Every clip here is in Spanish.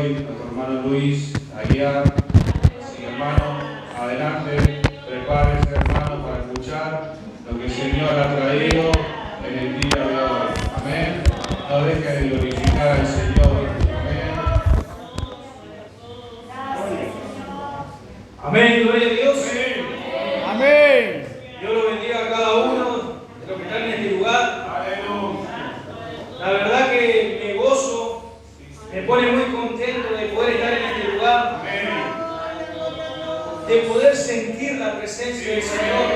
hoy nuestro hermano Luis Aguiar. Así que, hermano, adelante, prepárese, hermano, para escuchar lo que el Señor ha traído en el día de hoy. Amén. No deje de glorificar al Señor. Amén. Amén, gloria a Dios. Amén. Dios lo bendiga a cada uno de los que están en este lugar. La verdad que me gozo, me pone muy contento de poder estar en este lugar, de poder sentir la presencia del Señor.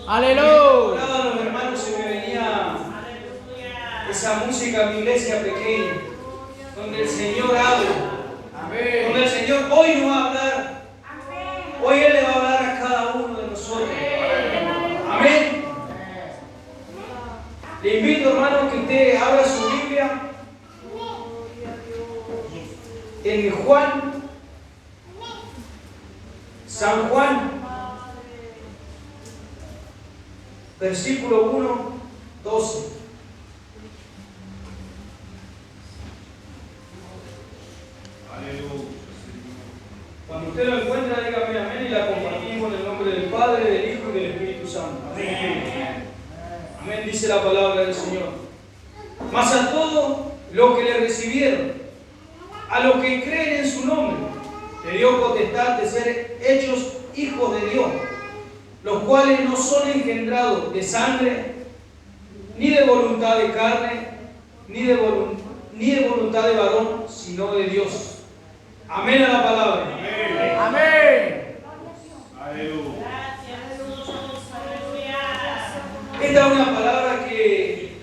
Aleluya. Cada los hermanos se me venía esa música en mi iglesia pequeña, donde el Señor habla. Donde el Señor hoy nos va a hablar. Hoy Él le va a hablar a cada uno de nosotros. Amén. Le invito, hermano, que usted abra su Biblia en Juan, San Juan, versículo 1, 12. Cuando usted lo encuentra, dígame amén y la compartimos en el nombre del Padre, del Hijo y del Espíritu Santo. Amén. Amén, dice la palabra del Señor. Mas a todos los que le recibieron, a los que creen en su nombre, le dio potestad de ser hechos hijos de Dios, los cuales no son engendrados de sangre, ni de voluntad de carne, ni de voluntad de varón, sino de Dios. Amén a la palabra. Amén. Amén. Esta es una palabra en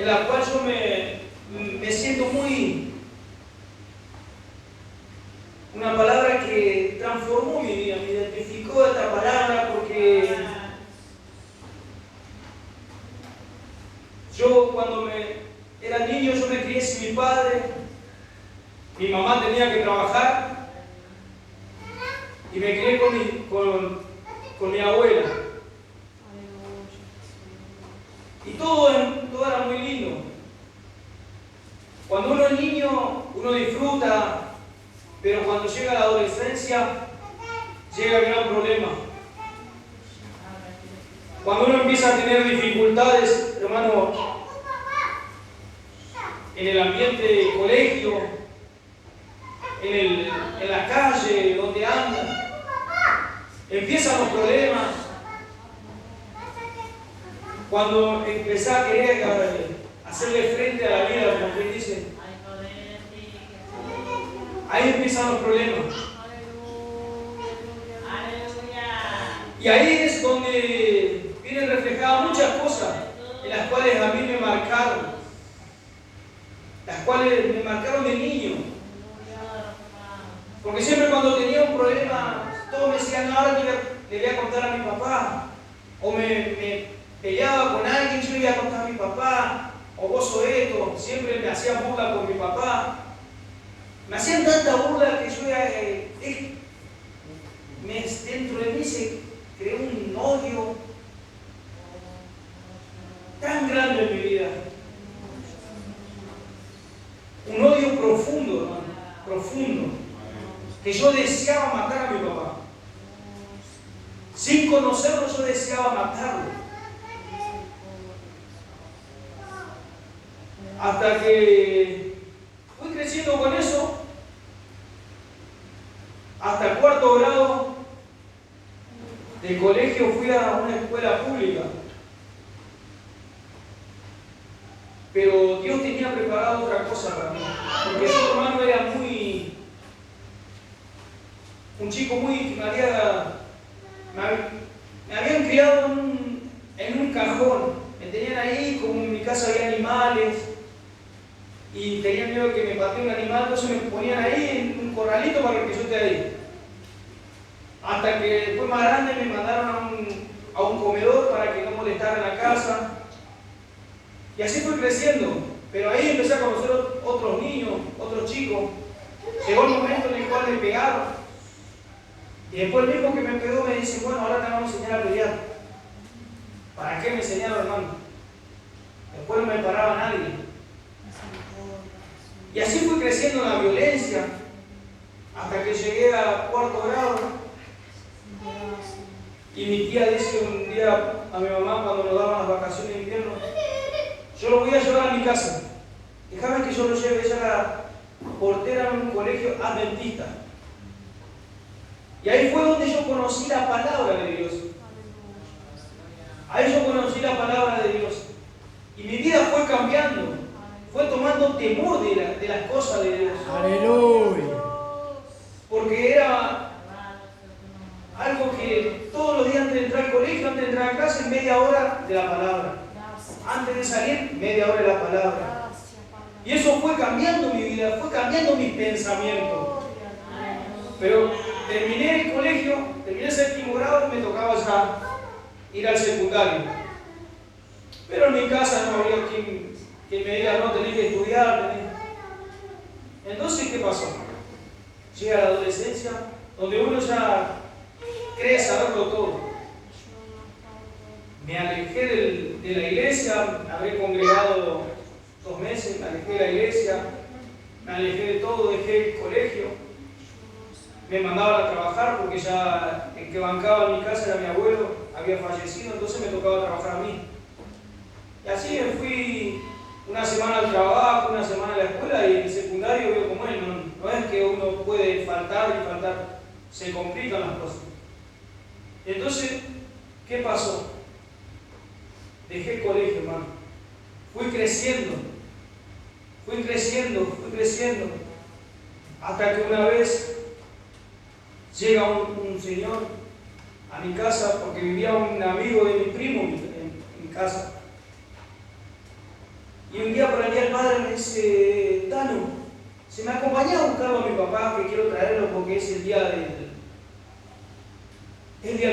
la cual yo me siento muy... Una palabra que transformó mi vida, me identificó esta palabra porque yo cuando era niño yo me crié sin mi padre, mi mamá tenía que trabajar y me crié con mi abuela. Y todo era muy lindo. Cuando uno es niño, uno disfruta, pero cuando llega la adolescencia, llega el gran problema. Cuando uno empieza a tener dificultades, hermano, en el ambiente de colegio, en la calle, donde anda, empiezan los problemas. Cuando empezás a querer hacerle frente a la vida, como que dice, ahí empiezan los problemas. Y ahí es donde vienen reflejadas muchas cosas en las cuales a mí me marcaron, las cuales me marcaron de niño. Porque siempre cuando tenía un problema, todos me decían, ahora le voy a contar a mi papá. O me peleaba con alguien, yo le iba a contar a mi papá. O vos sos esto. Siempre me hacían burla por mi papá. Me hacían tanta burla que yo dentro de mí se creó un odio tan grande en mi vida. Un odio profundo, hermano, profundo. Que yo deseaba matar a mi papá. Sin conocerlo, yo deseaba matarlo. Hasta que fui creciendo con eso, hasta el 4º grado del colegio fui a una escuela pública. Pero Dios tenía preparado otra cosa para mí. Porque yo, hermano, era un chico muy que me habían criado en un cajón. Me tenían ahí, como en mi casa había animales y tenían miedo que me patee un animal, entonces me ponían ahí en un corralito para que yo esté ahí. Hasta que después más grande me mandaron a un comedor para que no molestara en la casa. Y así fui creciendo. Pero ahí empecé a conocer otros niños, otros chicos. Llegó el momento en el cual me pegaron. Y después el mismo que me pegó me dice, bueno, ahora te vamos a enseñar a pelear. ¿Para qué me enseñaron, hermano? Después no me paraba nadie. Y así fui creciendo en la violencia, hasta que llegué a cuarto grado. Y mi tía dice un día a mi mamá, cuando nos daban las vacaciones de invierno, yo lo voy a llevar a mi casa. Déjame que yo lo lleve. Ella era portera en un colegio adventista. Y ahí fue donde yo conocí la palabra de Dios. Ahí yo conocí la palabra de Dios. Y mi vida fue cambiando. Fue tomando temor de las cosas de Dios. Aleluya. Porque era algo que todos los días antes de entrar al colegio, antes de entrar a clase, media hora de la palabra. Antes de salir, media hora de la palabra. Y eso fue cambiando mi vida, fue cambiando mis pensamientos. Pero terminé el colegio, terminé el séptimo grado y me tocaba ya ir al secundario. Pero en mi casa no había quien me diga, no, tenés que estudiar. Entonces, ¿qué pasó? Llega la adolescencia, donde uno ya cree saberlo todo. Me alejé de la iglesia, habré congregado 2 meses, me alejé de la iglesia, me alejé de todo, dejé el colegio. Me mandaban a trabajar porque ya el que bancaba en mi casa era mi abuelo, había fallecido, entonces me tocaba trabajar a mí. Y así me fui una semana al trabajo, una semana a la escuela, y en el secundario veo como él, no es que uno puede faltar y faltar, se complican las cosas. Entonces, ¿qué pasó? Dejé el colegio, hermano. Fui creciendo, hasta que una vez llega un señor a mi casa, porque vivía un amigo de mi primo en mi casa. Y un día, para el Día del Padre, me dice, Tano, ¿se me acompaña a buscarlo a mi papá, que quiero traerlo porque es el día del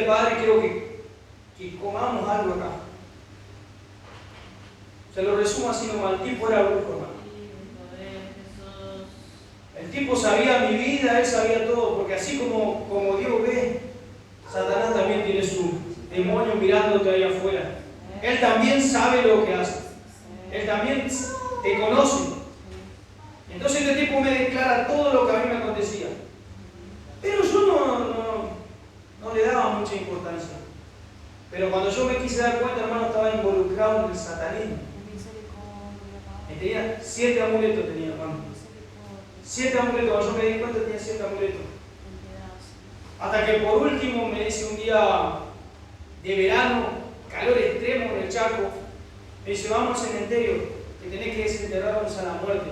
Padre, quiero que comamos algo acá? Se lo resumo así nomás, el tipo era brujo, hermano. El tipo sabía mi vida, él sabía todo, porque así como Dios ve, Satanás también tiene su demonio mirándote ahí afuera. Él también sabe lo que hace. Él también te conoce. Entonces este tipo me declara todo lo que a mí me acontecía. Pero yo no le daba mucha importancia. Pero cuando yo me quise dar cuenta, hermano, estaba involucrado en el satanismo. Tenía 7 amuletos, tenía, hermano. 7 amuletos, cuando yo me di cuenta tenía 7 amuletos. Hasta que por último me dice un día de verano, calor extremo en el Chaco, me dice, vamos al cementerio, que tenés que desenterrarnos a la muerte.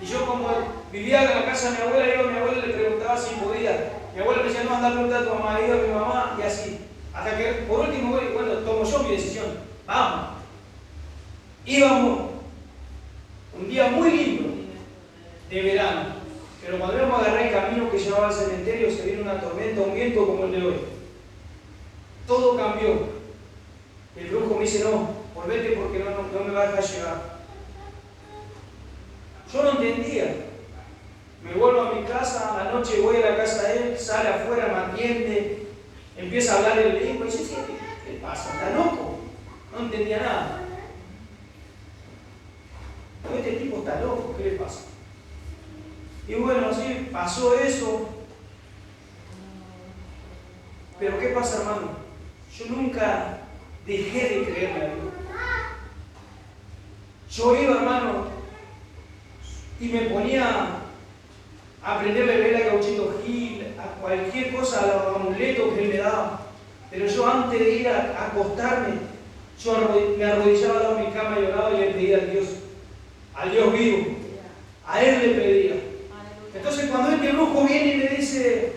Y yo, como vivía en la casa de mi abuela, iba a mi abuela y le preguntaba si podía. Mi abuela me decía, no, anda a preguntar a tu mamá, iba a mi mamá, y así. Hasta que por último, bueno, tomo yo mi decisión, vamos. Íbamos un día muy lindo de verano, pero cuando íbamos a agarrar el camino que llevaba al cementerio, se vino una tormenta, un viento como el de hoy. Todo cambió. El brujo me dice, no, volvete porque no me va a dejar llegar. Yo no entendía. Me vuelvo a mi casa, a la noche voy a la casa de él, sale afuera, me atiende, empieza a hablar el lengua y dice, ¿qué pasa? ¿Está loco? No entendía nada. Este tipo está loco, ¿qué le pasa? Y bueno, así pasó eso. Pero ¿qué pasa, hermano? Yo nunca dejé de creerle a Dios. Yo iba, hermano, y me ponía a aprenderle a leer a Gauchito Gil, a cualquier cosa, a los amuletos que él me daba. Pero yo antes de ir a acostarme, yo me arrodillaba al lado de mi cama y lloraba y le pedía al Dios vivo. A él le pedía. Entonces cuando este brujo viene y me dice,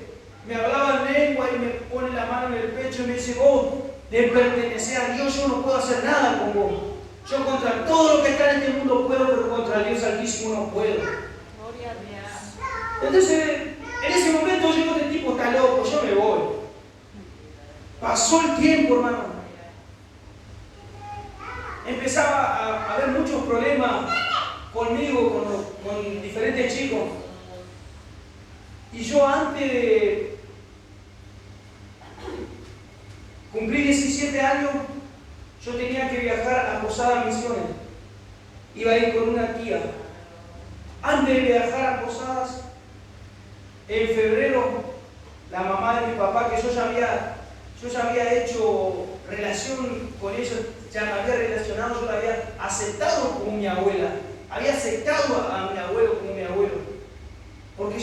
me hablaba en lengua y me pone la mano en el pecho y me dice, vos de pertenecer a Dios, yo no puedo hacer nada con vos. Yo contra todo lo que está en este mundo puedo, pero contra el Dios Altísimo no puedo. Entonces, en ese momento yo digo, este tipo está loco, yo me voy. Pasó el tiempo, hermano. Empezaba a haber muchos problemas conmigo, con diferentes chicos. Y yo antes de cumplir 17 años, yo tenía que viajar a Posada Misiones. iba a ir con una tía. Antes de viajar a Posadas, en febrero, la mamá de mi papá, que yo ya había hecho relación con ellos, ya me había relacionado, yo la había aceptado como mi abuela, había aceptado a mi abuelo como mi abuelo. Porque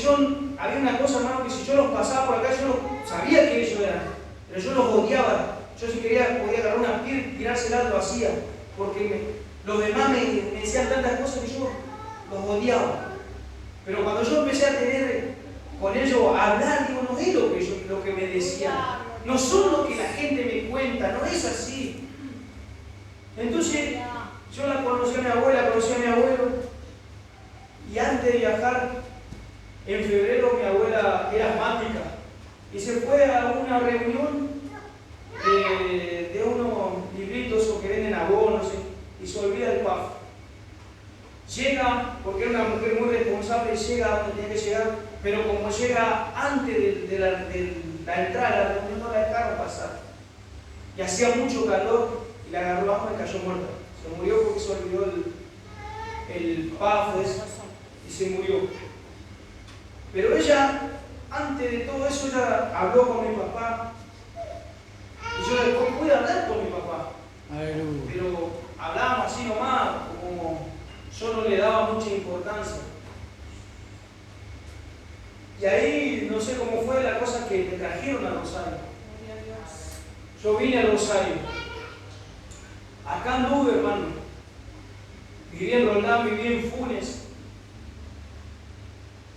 había una cosa, hermano, que si yo los pasaba por acá, yo no sabía que ellos eran, pero yo los odiaba. Yo si quería, podía agarrar una piedra y tirársela, lo hacía, porque los demás me decían tantas cosas que yo los odiaba. Pero cuando yo empecé a tener con ellos, a hablar, digo, no es lo que me decían, no son lo que la gente me cuenta, no es así. Entonces, yo la conocí a mi abuela, conocí a mi abuelo, y antes de viajar, en febrero mi abuela era asmática y se fue a una reunión de unos libritos que venden abonos y se olvida el PAF. Llega, porque era una mujer muy responsable, llega a donde tiene que llegar, pero como llega antes de la entrada a la reunión, no la dejaron pasar. Y hacía mucho calor y la agarró abajo y cayó muerta. Se murió porque se olvidó el PAF y se murió. Pero ella, antes de todo eso, ella habló con mi papá. Y yo después pude hablar con mi papá. Aleluya. Pero hablábamos así nomás, como yo no le daba mucha importancia. Y ahí, no sé cómo fue la cosa que me trajeron a Rosario. Yo vine a Rosario. Acá anduve, hermano. Viví en Roldán, viví en Funes.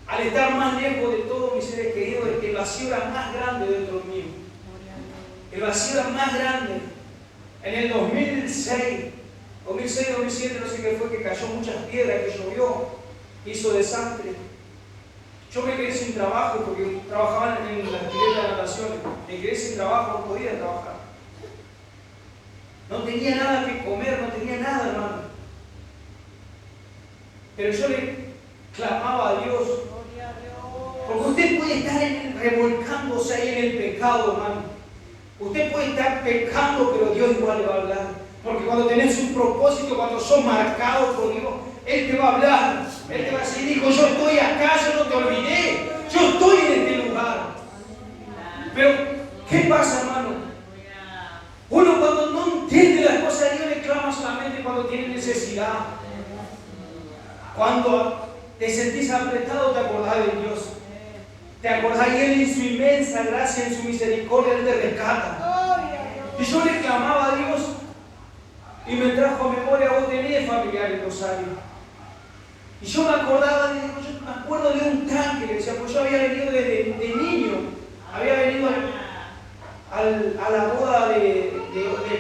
Al estar más lejos de todos mis seres queridos, el vacío era más grande dentro mío. El vacío era más grande. En el 2006, 2007, no sé qué fue, que cayó muchas piedras, que llovió, hizo desastre. Yo me quedé sin trabajo porque trabajaba en la actividad de natación. Me quedé sin trabajo, no podía trabajar. No tenía nada que comer, no tenía nada, hermano. Pero yo le clamaba a Dios. Porque usted puede estar revolcándose ahí en el pecado, hermano. Usted puede estar pecando, pero Dios igual le va a hablar. Porque cuando tenés un propósito, cuando sos marcado por Dios, Él te va a hablar. Él te va a decir, hijo, yo estoy acá, yo no te olvidé. Yo estoy en este lugar. Pero, ¿qué pasa, hermano? Uno cuando no entiende las cosas de Dios le clama solamente cuando tiene necesidad. Cuando te sentís apretado, te acordás de Dios. Te acordás y Él en su inmensa gracia, en su misericordia, Él te rescata. Y yo le clamaba a Dios y me trajo a memoria, vos tenés familiares en Rosario. Y yo me acordaba, yo me acuerdo de un tanque, que decía, pues yo había venido de niño, había venido a la boda de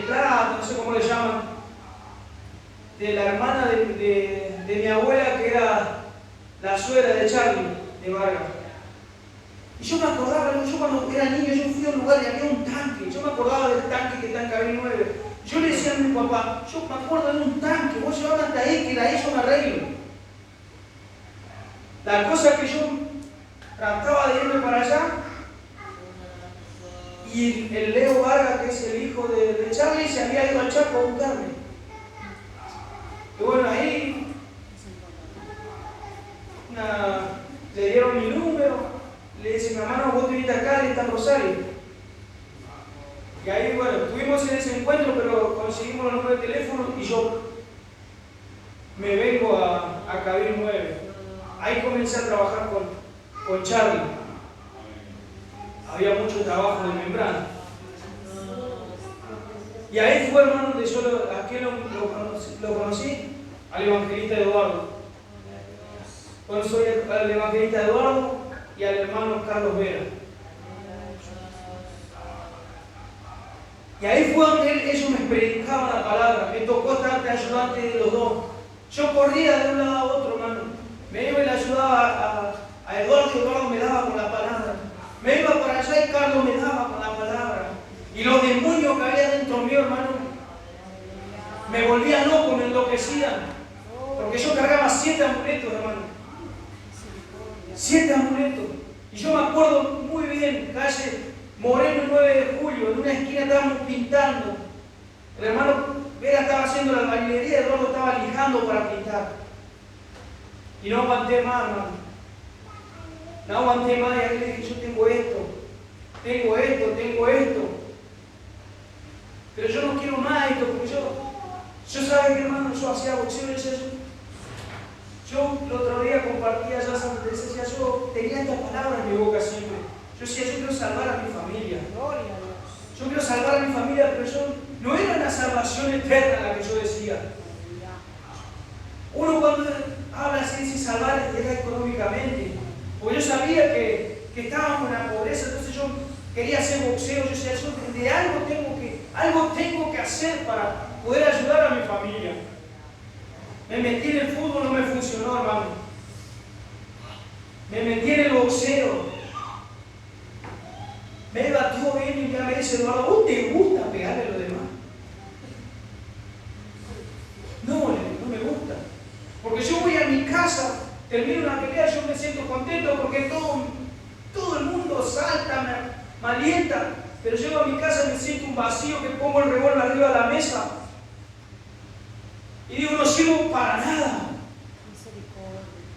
plata, no sé cómo le llaman, de la hermana de mi abuela, que era la suegra de Charlie, de Vargas. Y yo me acordaba, yo cuando era niño, yo fui a un lugar y había un tanque. Yo me acordaba del tanque que está en Cabrín 9. Yo le decía a mi papá, yo me acuerdo de un tanque, vos llevame hasta ahí, que la hizo un arreglo. La cosa que yo trataba de irme para allá, y el Leo Vargas, que es el hijo de Charlie, se había ido al Chaco a buscarme. Y bueno, ahí le dieron mi número. Le dice, mi hermano, vos te viniste acá, él está en Rosario. Y ahí, bueno, estuvimos en ese encuentro, pero conseguimos el número de teléfono y yo me vengo a Cabrín 9. Ahí comencé a trabajar con Charlie. Había mucho trabajo de membrana. Y ahí fue, hermano, donde yo ¿a quién lo conocí? Al evangelista Eduardo. Conocí al evangelista Eduardo y al hermano Carlos Vera. Y ahí fue donde ellos me predicaban la palabra. Me tocó estar de ayudante de los dos. Yo corría de un lado a otro, hermano. Me iba y le ayudaba a Eduardo y Eduardo me daba con la palabra. Me iba para allá y Carlos me daba con la palabra. Y los demonios que había dentro mío, hermano, me volvían loco, me enloquecían. Porque yo cargaba 7 amuletos, hermano. 7 amuletos. Y yo me acuerdo muy bien, calle Moreno, el 9 de julio, en una esquina estábamos pintando. El hermano Vera estaba haciendo la albañilería, Eduardo estaba lijando para pintar. Y no aguanté más, hermano. No aguanté más y ahí le dije, yo tengo esto. Pero yo no quiero más esto, porque yo sabía que, hermano, yo hacía boxeo, yo el otro día compartía ya Santa Teresa, decía, yo tenía esta palabra en mi boca siempre. Yo decía, yo quiero salvar a mi familia. Yo quiero salvar a mi familia, pero no era una salvación eterna la que yo decía. Uno cuando habla así dice salvar era económicamente. Porque yo sabía que estábamos en la pobreza, entonces yo quería hacer boxeo, yo decía, yo de algo tengo que hacer para poder ayudar a mi familia. Me metí en el fútbol, no me funcionó, hermano. Me metí en el boxeo. Me iba todo bien y ya me dice Eduardo, ¿vos te gusta pegarle a los demás? No me gusta. Porque yo voy a mi casa, termino una pelea, yo me siento contento porque todo el mundo salta, me alienta. Pero llego a mi casa y me siento un vacío que pongo el revólver arriba de la mesa. Y digo, no sirvo para nada.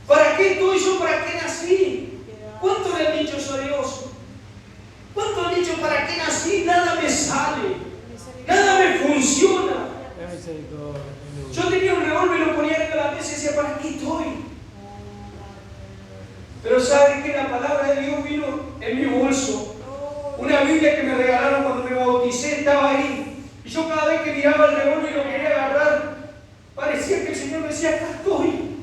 ¿Para qué estoy yo? ¿Para qué nací? ¿Cuánto le han dicho eso a Dios? ¿Cuánto han dicho para qué nací? Nada me sale. Nada me funciona. Yo tenía un revólver y lo ponía arriba de la mesa y decía, ¿para qué estoy? Pero ¿saben que la palabra de Dios vino en mi bolso? Una Biblia que me regalaron cuando me bauticé estaba ahí. Y yo cada vez que miraba el revólver y lo quería agarrar, parecía que el Señor me decía, acá estoy.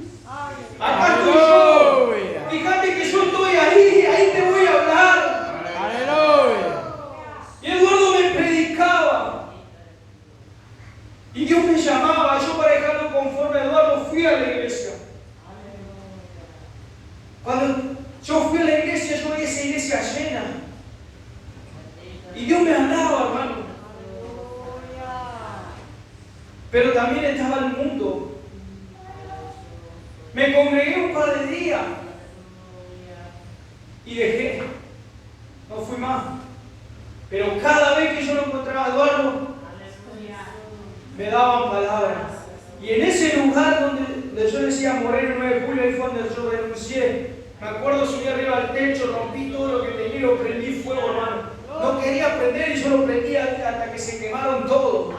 Acá estoy yo. Fíjate que yo estoy ahí te voy a hablar. Aleluya. Y Eduardo me predicaba. Y Dios me llamaba. Yo para dejarlo conforme a Eduardo fui a la iglesia. Cuando yo fui a la iglesia, yo veía esa iglesia llena. Y Dios me hablaba, hermano. Pero también estaba el mundo. Me congregué un par de días y dejé. No fui más. Pero cada vez que yo lo encontraba a Eduardo, me daban palabras. Y en ese lugar donde yo decía Moreno 9 de julio, ahí fue donde yo renuncié. Me acuerdo, subí arriba al techo, rompí todo lo que tenía y lo prendí fuego, hermano. No quería prender y yo lo prendí hasta que se quemaron todos.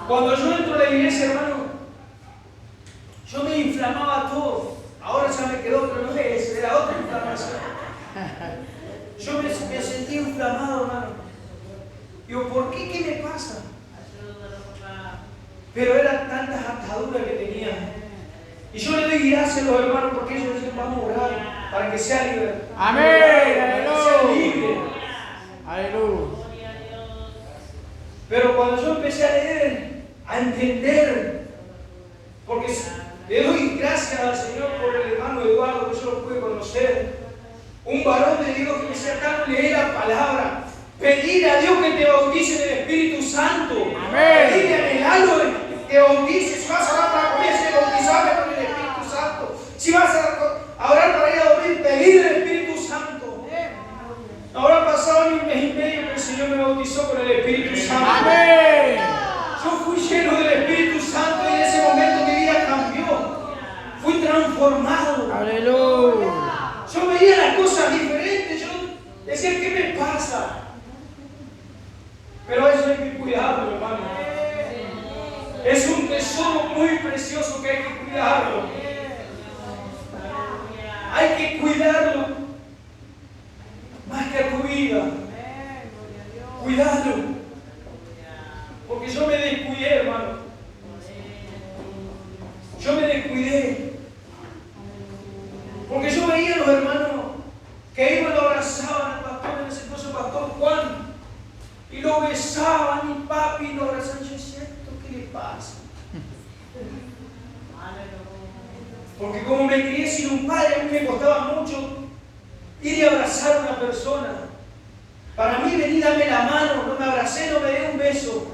Cuando yo entro a la iglesia, hermano, yo me inflamaba todo. Ahora ya me quedó, pero no es eso, era otra inflamación. Yo me sentí inflamado, hermano. Digo, ¿por qué? ¿Qué me pasa? Pero eran tantas ataduras que tenía. Y yo le doy gracias a los hermanos porque ellos dicen, vamos a orar para que sea libre. Amén. Para que sea libre. Aleluya. Pero cuando yo empecé a leer, a entender, porque le doy gracias al Señor por el hermano Eduardo, que yo lo pude conocer, un varón de Dios que me decía, Carlos, leer la palabra, pedir a Dios que te bautice en el Espíritu Santo, pedirle a Melano que te bautice, si vas a orar para comer, se bautizarme con el Espíritu Santo, si vas a orar para ir a dormir, pedir el Espíritu Santo. Ahora pasado un mes y medio que el Señor me bautizó con el Espíritu Santo. Amén. Yo fui lleno del Espíritu Santo y en ese momento mi vida cambió. Fui transformado. Aleluya. Yo veía las cosas diferentes. Yo decía, ¿qué me pasa? Pero eso hay que cuidarlo, hermano. Es un tesoro muy precioso que hay que cuidarlo. Hay que cuidarlo más que a tu vida. Cuidarlo. Porque yo me descuidé, hermano. Yo me descuidé. Porque yo veía a los hermanos que iban y lo abrazaban al pastor, en ese entonces pastor Juan, y lo besaban y papi y lo abrazaban. Yo decía, ¿qué le pasa? Porque como me crié sin un padre, a mí me costaba mucho ir y abrazar a una persona. Para mí, vení, dame la mano, no me abracé, no me dé un beso.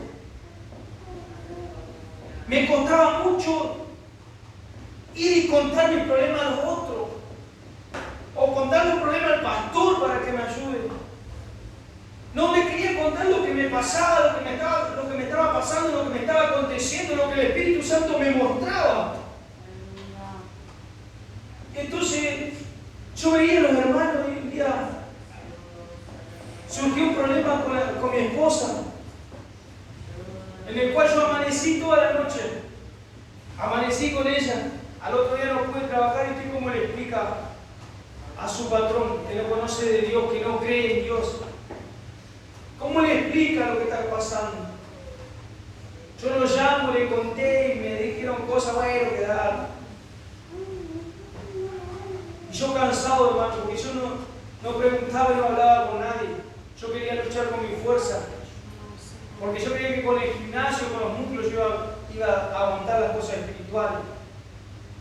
Me costaba mucho ir y contar mi problema a los otros. O contarle un problema al pastor para que me ayude. No me quería contar lo que me pasaba, lo que me estaba pasando, lo que me el Espíritu Santo me mostraba. Entonces, yo veía a los hermanos y un día surgió un problema con mi esposa, en el cual yo amanecí toda la noche. Amanecí con ella. Al otro día no pude trabajar y estoy como le explica a su patrón, que no conoce de Dios, que no cree en Dios. ¿Cómo le explica lo que está pasando? Yo lo llamo, le conté y me dijeron cosas, bueno, quedar. Y yo cansado, hermano, porque yo no preguntaba y no hablaba con nadie. Yo quería luchar con mi fuerza. Porque yo creía que con el gimnasio, con los músculos, yo iba a aguantar las cosas espirituales.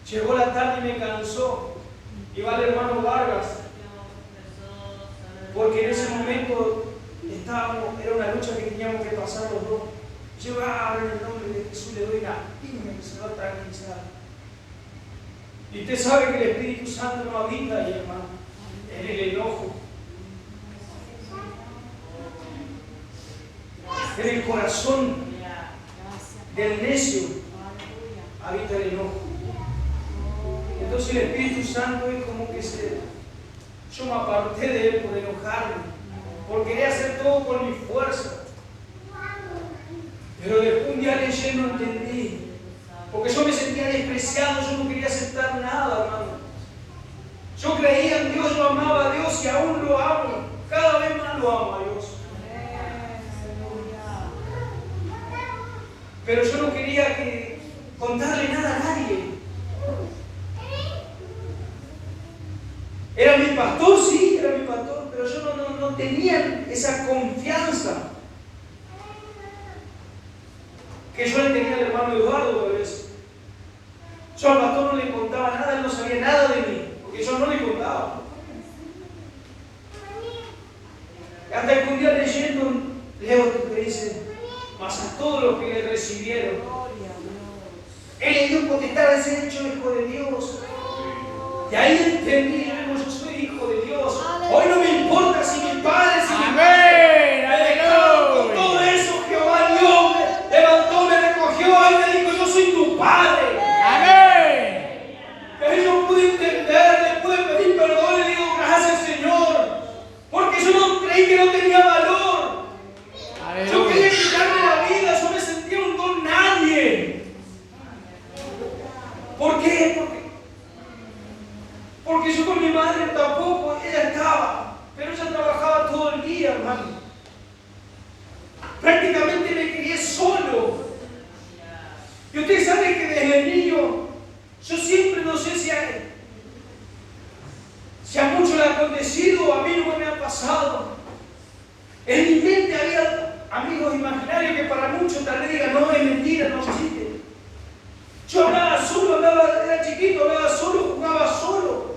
Llegó la tarde y me cansó. Iba el hermano Vargas. Porque en ese momento era una lucha que teníamos que pasar los dos. Yo, en el nombre de Jesús le doy una piña que se va a tranquilizar. Y usted sabe que el Espíritu Santo no habita ahí, hermano, en el enojo. En el corazón del necio habita el enojo. Entonces el Espíritu Santo es como que yo me aparté de él por enojarme, por querer hacer todo con mi fuerza. Pero después un día leyendo entendí, porque yo me sentía despreciado, yo no quería aceptar nada, hermano. Yo creía en Dios, yo amaba a Dios y aún lo amo, cada vez más lo amo a Dios. Pero yo no quería contarle nada a nadie. Era mi pastor, sí, era mi pastor, pero yo no tenía esa confianza que yo le tenía al hermano Eduardo tal vez. Yo al pastor no le contaba nada, él no sabía nada de mí, porque yo no le contaba. Hasta que un día leyendo, leo que dice, mas a todos los que le recibieron, él le dio potestad de ser hecho hijo de Dios. Y ahí entendí, yo soy hijo de Dios. Hoy no me importa si mi padre, si mi madre me dejaron con todo eso. Jehová Dios me levantó, me recogió y me dijo, yo soy tu padre. Amén. Y yo pude entender, le pude pedir perdón, le digo gracias Señor, porque yo no creí que no tenía valor. Yo quería quitarme la vida, yo me sentía un don nadie. ¿Por qué? Porque yo con mi madre tampoco, ella estaba, pero ella trabajaba todo el día, hermano. Prácticamente me crié solo. Y usted sabe que desde niño, yo siempre no sé si a muchos le ha acontecido o a mí no me ha pasado. En mi mente había amigos imaginarios que para muchos tal vez digan, no, es mentira, no existe. Yo hablaba solo, era chiquito, hablaba solo, jugaba solo.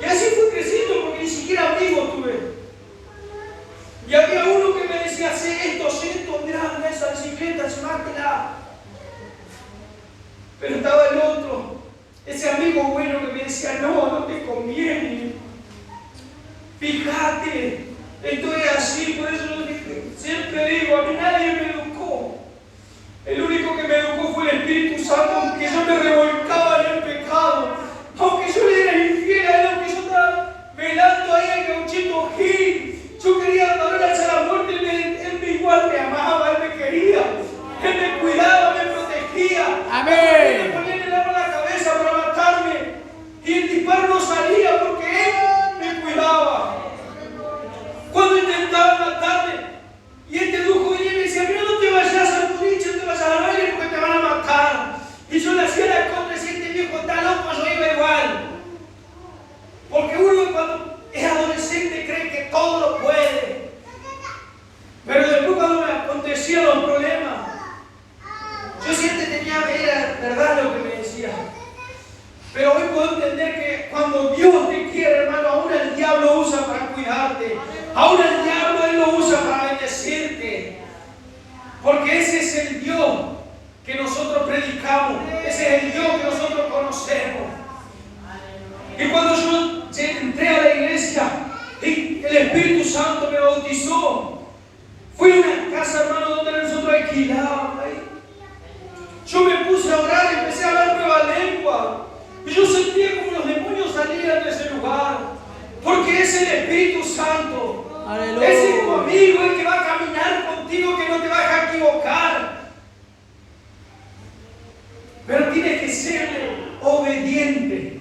Y así fui creciendo porque ni siquiera amigos tuve. Y había uno que me decía, sé esto, mirá, esa bicicleta, llévatela. Pero estaba el otro, ese amigo bueno que me decía, no te conviene. Fíjate, estoy así, por eso siempre digo, a mí nadie me educó. El único que me educó fue el Espíritu Santo, aunque yo me revolcaba en el pecado, aunque yo le era infiel a él, aunque yo estaba velando ahí al gauchito Gil, yo quería darle hacia la muerte, él igual me amaba, él me quería, él me cuidaba, me protegía. Amén. Me ponía el arma en la cabeza para matarme y el disparo no salía porque él me cuidaba. Cuando intentaban matarme y este dujo venía y me decía, mira, no te vayas al boliche, no te vayas al baile porque te van a matar. Y yo le hacía la contra y decía, este viejo está loco, yo iba igual. Porque uno cuando es adolescente cree que todo lo puede. Pero después cuando me acontecían los problemas, yo siempre era verdad lo que me decía. Pero hoy puedo entender que cuando Dios te quiere, hermano, aún el diablo usa para cuidarte. Aún el diablo él lo usa para bendecirte. Porque ese es el Dios que nosotros predicamos. Ese es el Dios que nosotros conocemos. Y cuando yo entré a la iglesia y el Espíritu Santo me bautizó, fui a una casa, hermano, donde nosotros alquilábamos ahí. es el Espíritu Santo. Aleluya. Ese es tu amigo, el que va a caminar contigo, que no te va a dejar equivocar. Pero tienes que ser obediente.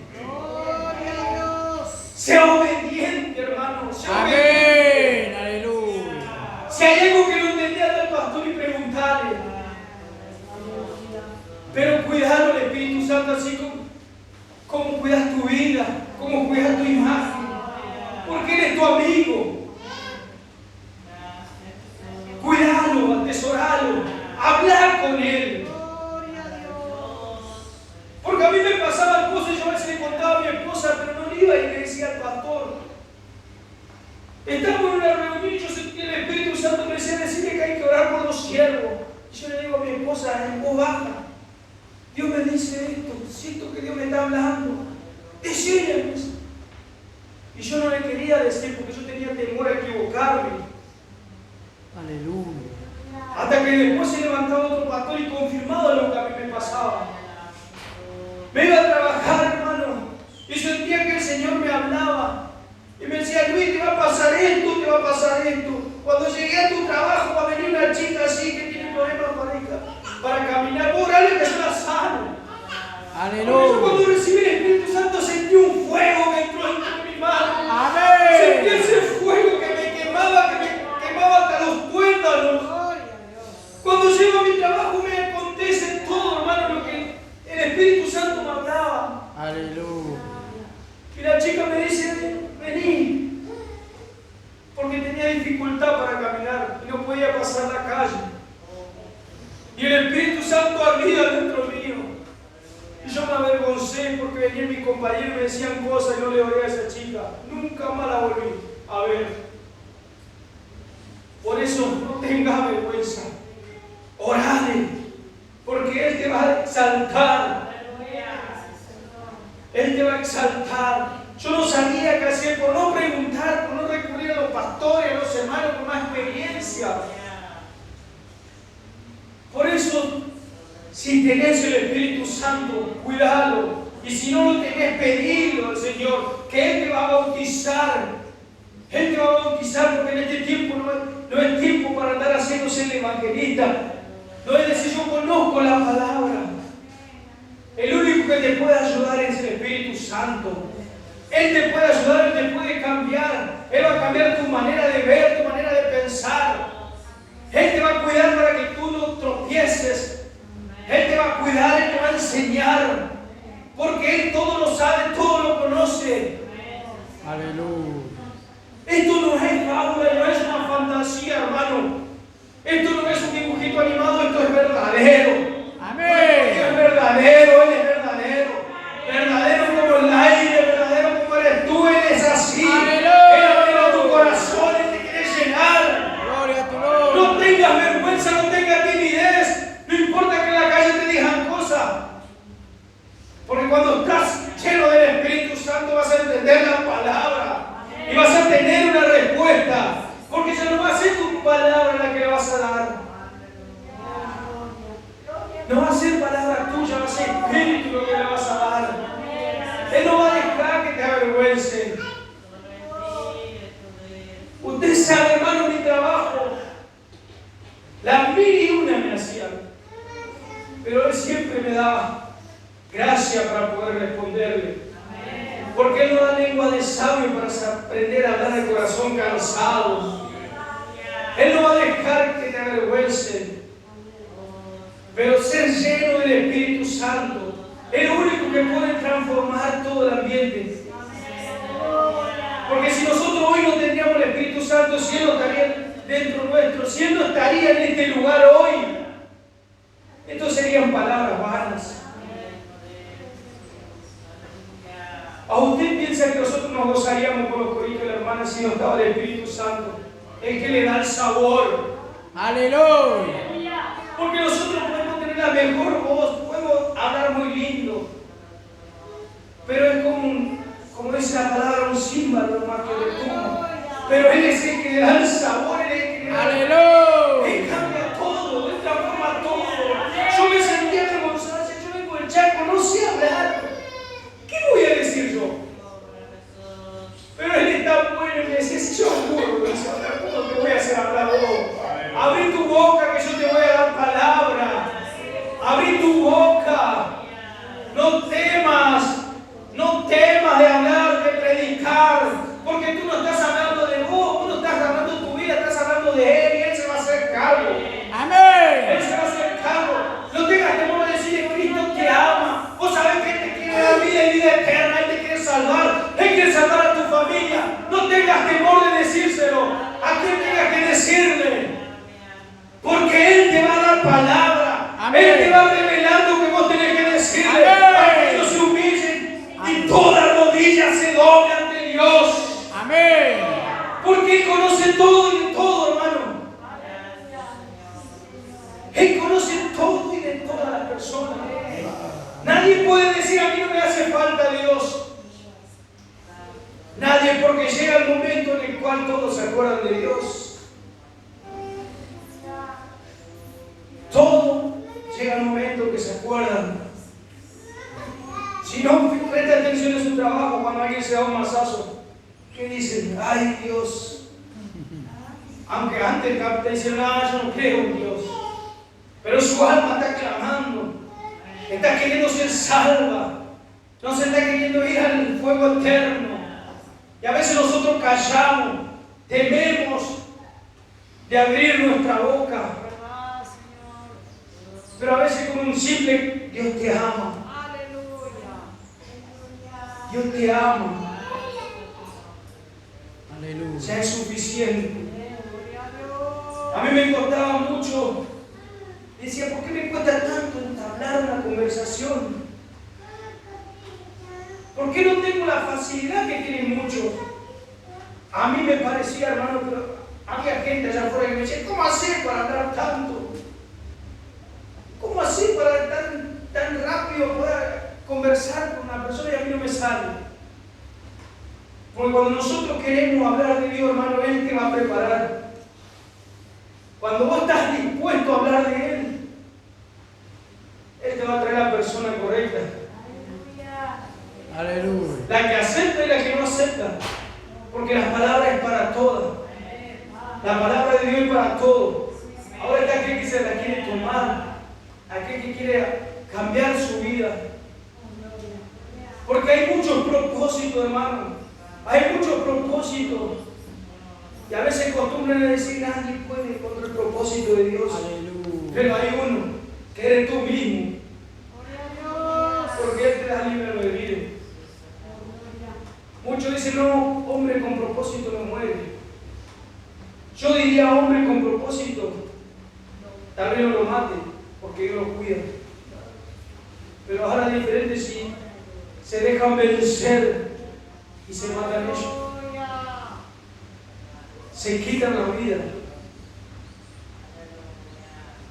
Sea obediente, hermano. Sea obediente. Amén. Aleluya. Si hay algo que no entendía del pastor y preguntarle. Pero cuidar al Espíritu Santo así como cuidas tu vida, como cuidas tu imagen. Porque Él es tu amigo. Cuidalo, atesoralo, hablar con Él. Porque a mí me pasaban cosas y yo a veces le contaba a mi esposa, pero no le iba y le decía al pastor. Estamos en una reunión y yo sentí el Espíritu Santo me decía, decirle que hay que orar por los siervos. Y yo le digo a mi esposa en voz baja, Dios me dice esto, siento que Dios me está hablando. Decirle. Y yo no le quería decir porque yo tenía temor a equivocarme. Aleluya. Hasta que después se levantaba otro pastor y confirmaba lo que a mí me pasaba. Me iba a trabajar, hermano, y sentía que el Señor me hablaba. Y me decía, Luis, te va a pasar esto, te va a pasar esto. Cuando llegué a tu trabajo va a venir una chica así que tiene problemas para caminar. Orale que yo la sano. Por eso Aleluya. cuando recibí el Espíritu Santo sentí un fuego que entró en mi mano. Amén. Sentí ese fuego que me quemaba hasta los tuétanos. Cuando llego a mi trabajo me acontece todo, hermano, lo que el Espíritu Santo me hablaba. Aleluya. Y la chica me dice, vení. Porque tenía dificultad para caminar y no podía pasar la calle. Y el Espíritu Santo ardía dentro mío. Y yo me avergoncé porque venían mis compañeros y me decían cosas y no le oí a esa chica. Nunca más la volví a ver. Por eso no tengas vergüenza. Orale, porque Él te va a exaltar. Él te va a exaltar. Yo no sabía qué hacer por no preguntar, por no recurrir a los pastores, a los hermanos con más experiencia. Por eso, si tenés el Espíritu Santo, cuidalo. Y si no lo tenés, pedilo al Señor, que Él te va a bautizar. Él te va a bautizar porque en este tiempo no es tiempo para andar haciéndose el evangelista. No es decir, yo conozco la palabra. El único que te puede ayudar es el Espíritu Santo. Él te puede ayudar, Él te puede cambiar. Él va a cambiar tu manera de ver, tu manera de pensar. Él te va a cuidar para que tú no tropieces. Él te va a cuidar, Él te va a enseñar. Porque Él todo lo sabe, todo lo conoce. Aleluya. Esto no es fábula, no es una fantasía, hermano. Esto no es un dibujito animado, esto es verdadero. Amén. Él es verdadero, Él es verdadero. Verdadero como el aire, verdadero como eres tú, Él es así. Aleluya. Él abre tu corazón, Él te quiere llenar. Gloria a tu nombre. No tengas vergüenza, no tengas timidez. No importa que en la calle te digan cosas. Porque cuando estás lleno del Espíritu Santo vas a entender la palabra. Y vas a tener una respuesta. Porque ya no va a ser tu palabra la que le vas a dar. No va a ser palabra tuya, va a ser espíritu lo que le vas a dar. Él no va a dejar que te avergüence. Usted sabe, hermano, mi trabajo. Las 1001 me hacían. Pero Él siempre me daba gracia para poder responderle. Porque Él no da lengua de sabio para aprender a hablar de corazón cansado. Él no va a dejar que te avergüencen. Pero ser lleno del Espíritu Santo es lo único que puede transformar todo el ambiente. Porque si nosotros hoy no tendríamos el Espíritu Santo, si Él no estaría dentro nuestro, si Él no estaría en este lugar hoy, esto serían palabras vanas. ¿A usted piensa que nosotros nos gozaríamos con los coritos de la hermana si no estaba el Espíritu Santo? El que le da el sabor. Aleluya. Porque nosotros podemos tener la mejor voz, podemos hablar muy lindo. Pero es como dice la palabra, un címbalo más que de tubo. Pero Él es el que le da el sabor, Él es el que le da. Aleluya. Él cambia todo, Él transforma todo. Yo me sentía avergonzada, si yo vengo del Chaco, no sé hablar. ¿Qué voy a decir yo? Pero Él está bueno. palabra. Amén. Él te va a revelar lo que vos tenés que decirle. Amén. Para que ellos se humillen Amén. y toda rodilla se doble ante Dios. Amén. Porque Él conoce todo y de todo, hermano. Él conoce todo y de todas las personas. Nadie puede decir: a mí no me hace falta Dios. Nadie, porque llega el momento en el cual todos se acuerdan de Dios. Todo llega el momento que se acuerdan. Si no presta atención en su trabajo, cuando alguien se da un mazazo, ¿qué dicen? Ay, Dios. Aunque antes el capitán dice: no, yo no creo en Dios. Pero su alma está clamando, está queriendo ser salva, no se está queriendo ir al fuego eterno. Y a veces nosotros callamos, tememos de abrir nuestra boca. Pero a veces con un simple: Dios te ama. Dios te ama. Aleluya. Ya es suficiente. A mí me costaba mucho. Decía: ¿por qué me cuesta tanto entablar una conversación? ¿Por qué no tengo la facilidad que tienen muchos? A mí me parecía, hermano, pero había gente allá afuera que me decía: ¿cómo hacer para hablar tanto? ¿Cómo hacer para tan rápido poder conversar con una persona? Y a mí no me sale. Porque cuando nosotros queremos hablar de Dios, hermano, Él te va a preparar. Cuando vos estás dispuesto a hablar de Él, Él te va a traer la persona correcta. Aleluya. La que acepta y la que no acepta. Porque la palabra es para todas. La palabra de Dios es para todos. Ahora está aquel que se la quiere tomar. Aquel que quiere cambiar su vida. Porque hay muchos propósitos, hermano. Hay muchos propósitos. Y a veces acostumbran a decir: nadie puede contra el propósito de Dios. Aleluya. Pero hay uno, que eres tú mismo. Porque Él te da libre albedrío. Muchos dicen: no, hombre con propósito no muere. Yo diría: hombre con propósito, tal vez no lo mate, porque Dios lo cuida. Pero ahora es diferente si se dejan vencer y se matan ellos. Se quitan la vida.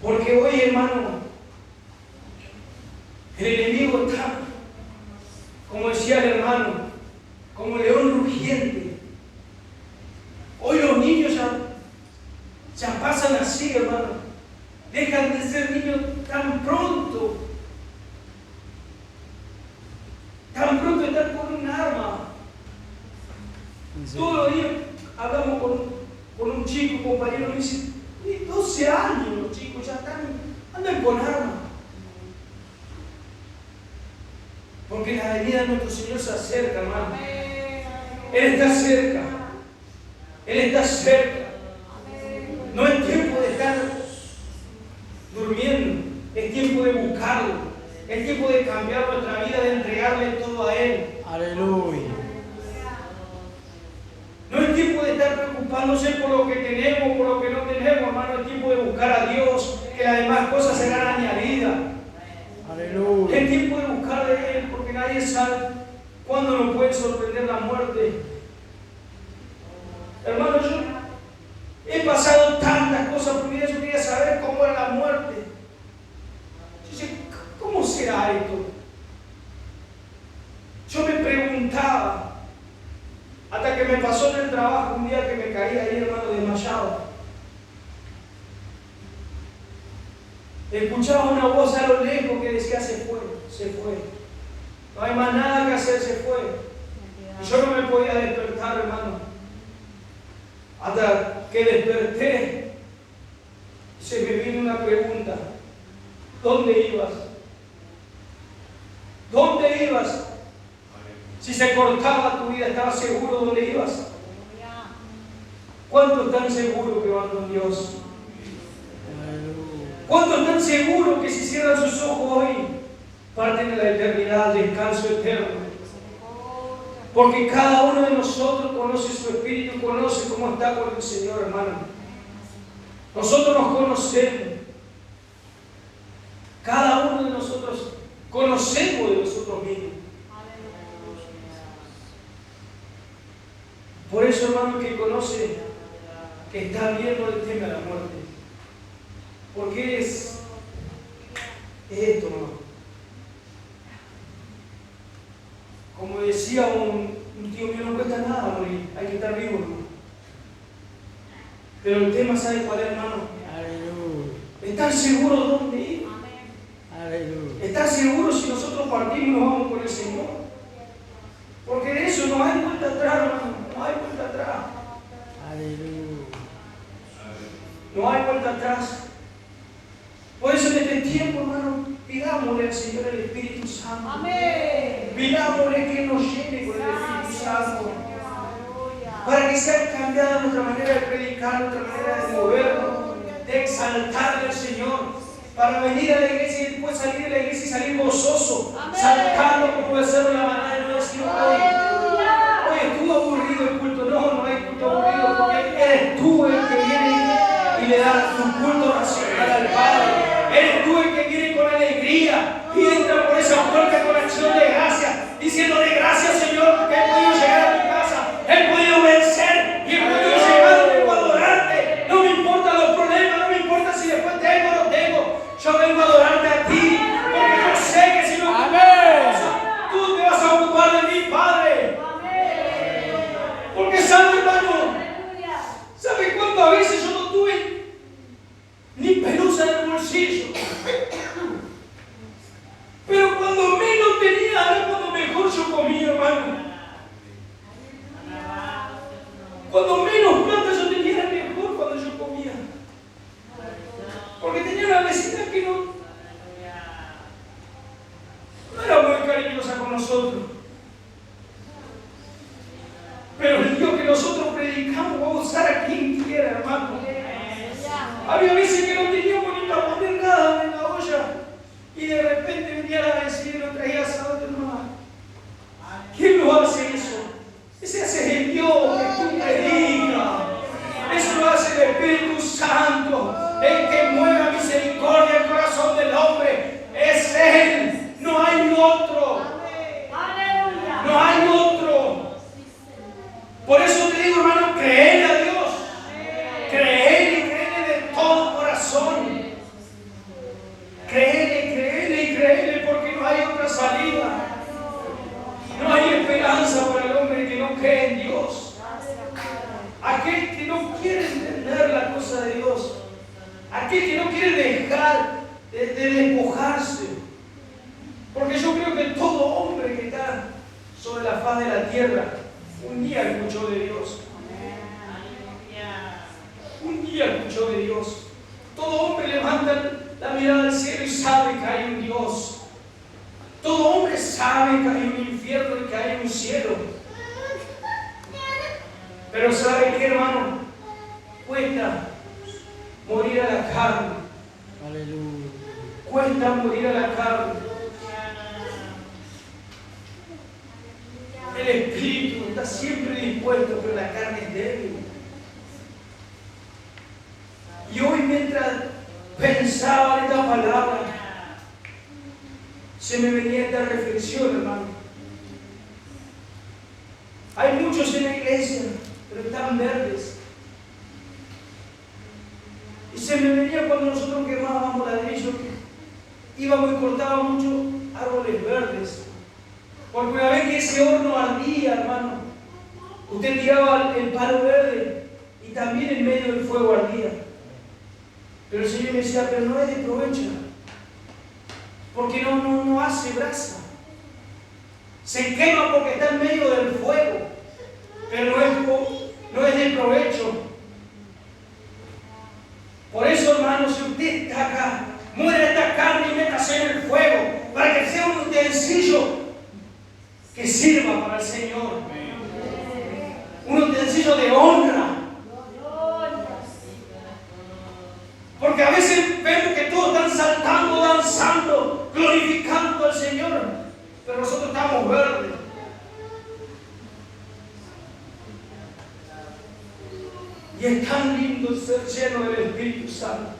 Porque hoy, hermano, el enemigo está, como decía el hermano, como león rugiente. Hoy los niños ya pasan así, hermano. Dejan de ser niños tan pronto. Tan pronto están con un arma. Todos los días hablamos con un chico, un compañero, me dice: 12 años los chicos ya andan con armas. Porque la venida de nuestro Señor se acerca, hermano. Él está cerca. Él está cerca. No es tiempo de estar durmiendo. Es tiempo de buscarlo. Es tiempo de cambiar nuestra vida, de entregarle todo a Él. Aleluya. No es tiempo de estar preocupándose por lo que tenemos, por lo que no tenemos, hermano. Es tiempo de buscar a Dios, que las demás cosas serán añadidas. Aleluya. Es tiempo de buscar de Él, porque nadie sabe cuándo nos puede sorprender la muerte. Hermano, yo he pasado tantas cosas por mi vida. Yo quería saber cómo era la muerte. Yo decía: ¿cómo será esto? Yo me preguntaba, hasta que me pasó en el trabajo un día que me caí ahí, hermano, desmayado. Escuchaba una voz a lo lejos que decía: se fue, se fue. No hay más nada que hacer, se fue. Y yo no me podía despertar, hermano. Hasta que desperté, se me vino una pregunta: ¿dónde ibas? ¿Dónde ibas? Si se cortaba tu vida, ¿estabas seguro dónde ibas? ¿Cuántos están seguros que van con Dios? ¿Cuántos están seguros que si cierran sus ojos hoy, parten de la eternidad, al descanso eterno? Porque cada uno de nosotros conoce su espíritu, conoce cómo está con el Señor, hermano. Nosotros nos conocemos. Cada uno de nosotros conocemos de nosotros mismos. Por eso, hermano, el que conoce, que está bien, no le teme a la muerte. Porque es esto, hermano. Como decía un tío mío, no cuesta nada morir, hay que estar vivo, hermano. Pero el tema, ¿sabe cuál es, hermano? Aleluya. ¿Estar seguro dónde ir? Aleluya. ¿Estar seguro si nosotros partimos y nos vamos con el Señor? Porque de eso no hay vuelta atrás, hermano. No hay vuelta atrás. Aleluya. No hay vuelta atrás. Por eso en este tiempo, hermano, pidámosle al Señor el Espíritu Santo. Amén. Pidámosle que nos llene con el Espíritu Santo. Para que sea cambiada nuestra manera de predicar, nuestra manera de movernos, de exaltarle al Señor. Para venir a la iglesia y después salir de la iglesia y salir gozoso, saltando como becerro en la manada y no decir, hoy estuvo aburrido el culto. No hay culto aburrido, porque eres tú el que viene y le da tu culto racional al Padre. Eres tú el que viene con alegría y entra por esa puerta con acción de gracia, diciéndole gracias, Señor, porque he podido llegar a mi casa, he podido vencer y he podido llegar vengo a adorarte. No me importan los problemas, no me importa si después tengo o no tengo. Yo vengo a adorarte a ti, porque yo sé que si no tú te vas a ocupar de mí, Padre. Porque sabe, hermano, ¿sabe cuántas veces yo no tuve ni pelusa en el bolsillo? Pero cuando menos tenía, era cuando mejor yo comía, hermano. Cuando menos plata yo tenía, era mejor cuando yo comía. Porque tenía una vecina que no era muy cariñosa con nosotros. Pero el Dios que nosotros predicamos va a usar a quien quiera, hermano. Había veces que no teníamos ni para poner nada en la olla y de repente venía la vecina y nos traía asado de hermano. ¿Quién lo hace eso? Ese hace el Dios que tú predicas. Eso lo hace el Espíritu Santo, el que mueve misericordia el corazón del hombre. Es Él, no hay otro. No hay otro. Por eso te digo, hermano, creer a Dios. Creer y creerle de todo corazón. Creerle, porque no hay otra salida. No hay esperanza para el hombre que no cree en Dios. Aquel que no quiere entender la cosa de Dios. Aquel que no quiere dejar de despojarse. Porque yo creo que todo hombre que está sobre la faz de la tierra un día escuchó de Dios. Un día escuchó de Dios. Todo hombre levanta la mirada al cielo y sabe que hay un Dios. Todo hombre sabe que hay un infierno y que hay un cielo. Pero ¿sabe qué, hermano? Cuesta morir a la carne. Aleluya. Cuesta morir a la carne. El espíritu está siempre dispuesto, pero la carne es débil. Y hoy, mientras pensaba en esta palabra, se me venía esta reflexión, hermano. Hay muchos en la iglesia, pero están verdes. Y se me venía cuando nosotros quemábamos ladrillo, íbamos y cortábamos muchos árboles verdes. Porque una vez que ese horno ardía, hermano, usted tiraba el palo verde y también en medio del fuego ardía. Pero el Señor me decía, pero no es de provecho, porque no hace brasa. Se quema porque está en medio del fuego, pero no es de provecho. Por eso, hermano, si usted está acá, muera esta carne y métase en el fuego, para que sea un utensilio que sirva para el Señor. Un utensilio de honra. Porque a veces vemos que todos están saltando, danzando, glorificando al Señor, pero nosotros estamos verdes. Y es tan lindo ser lleno del Espíritu Santo.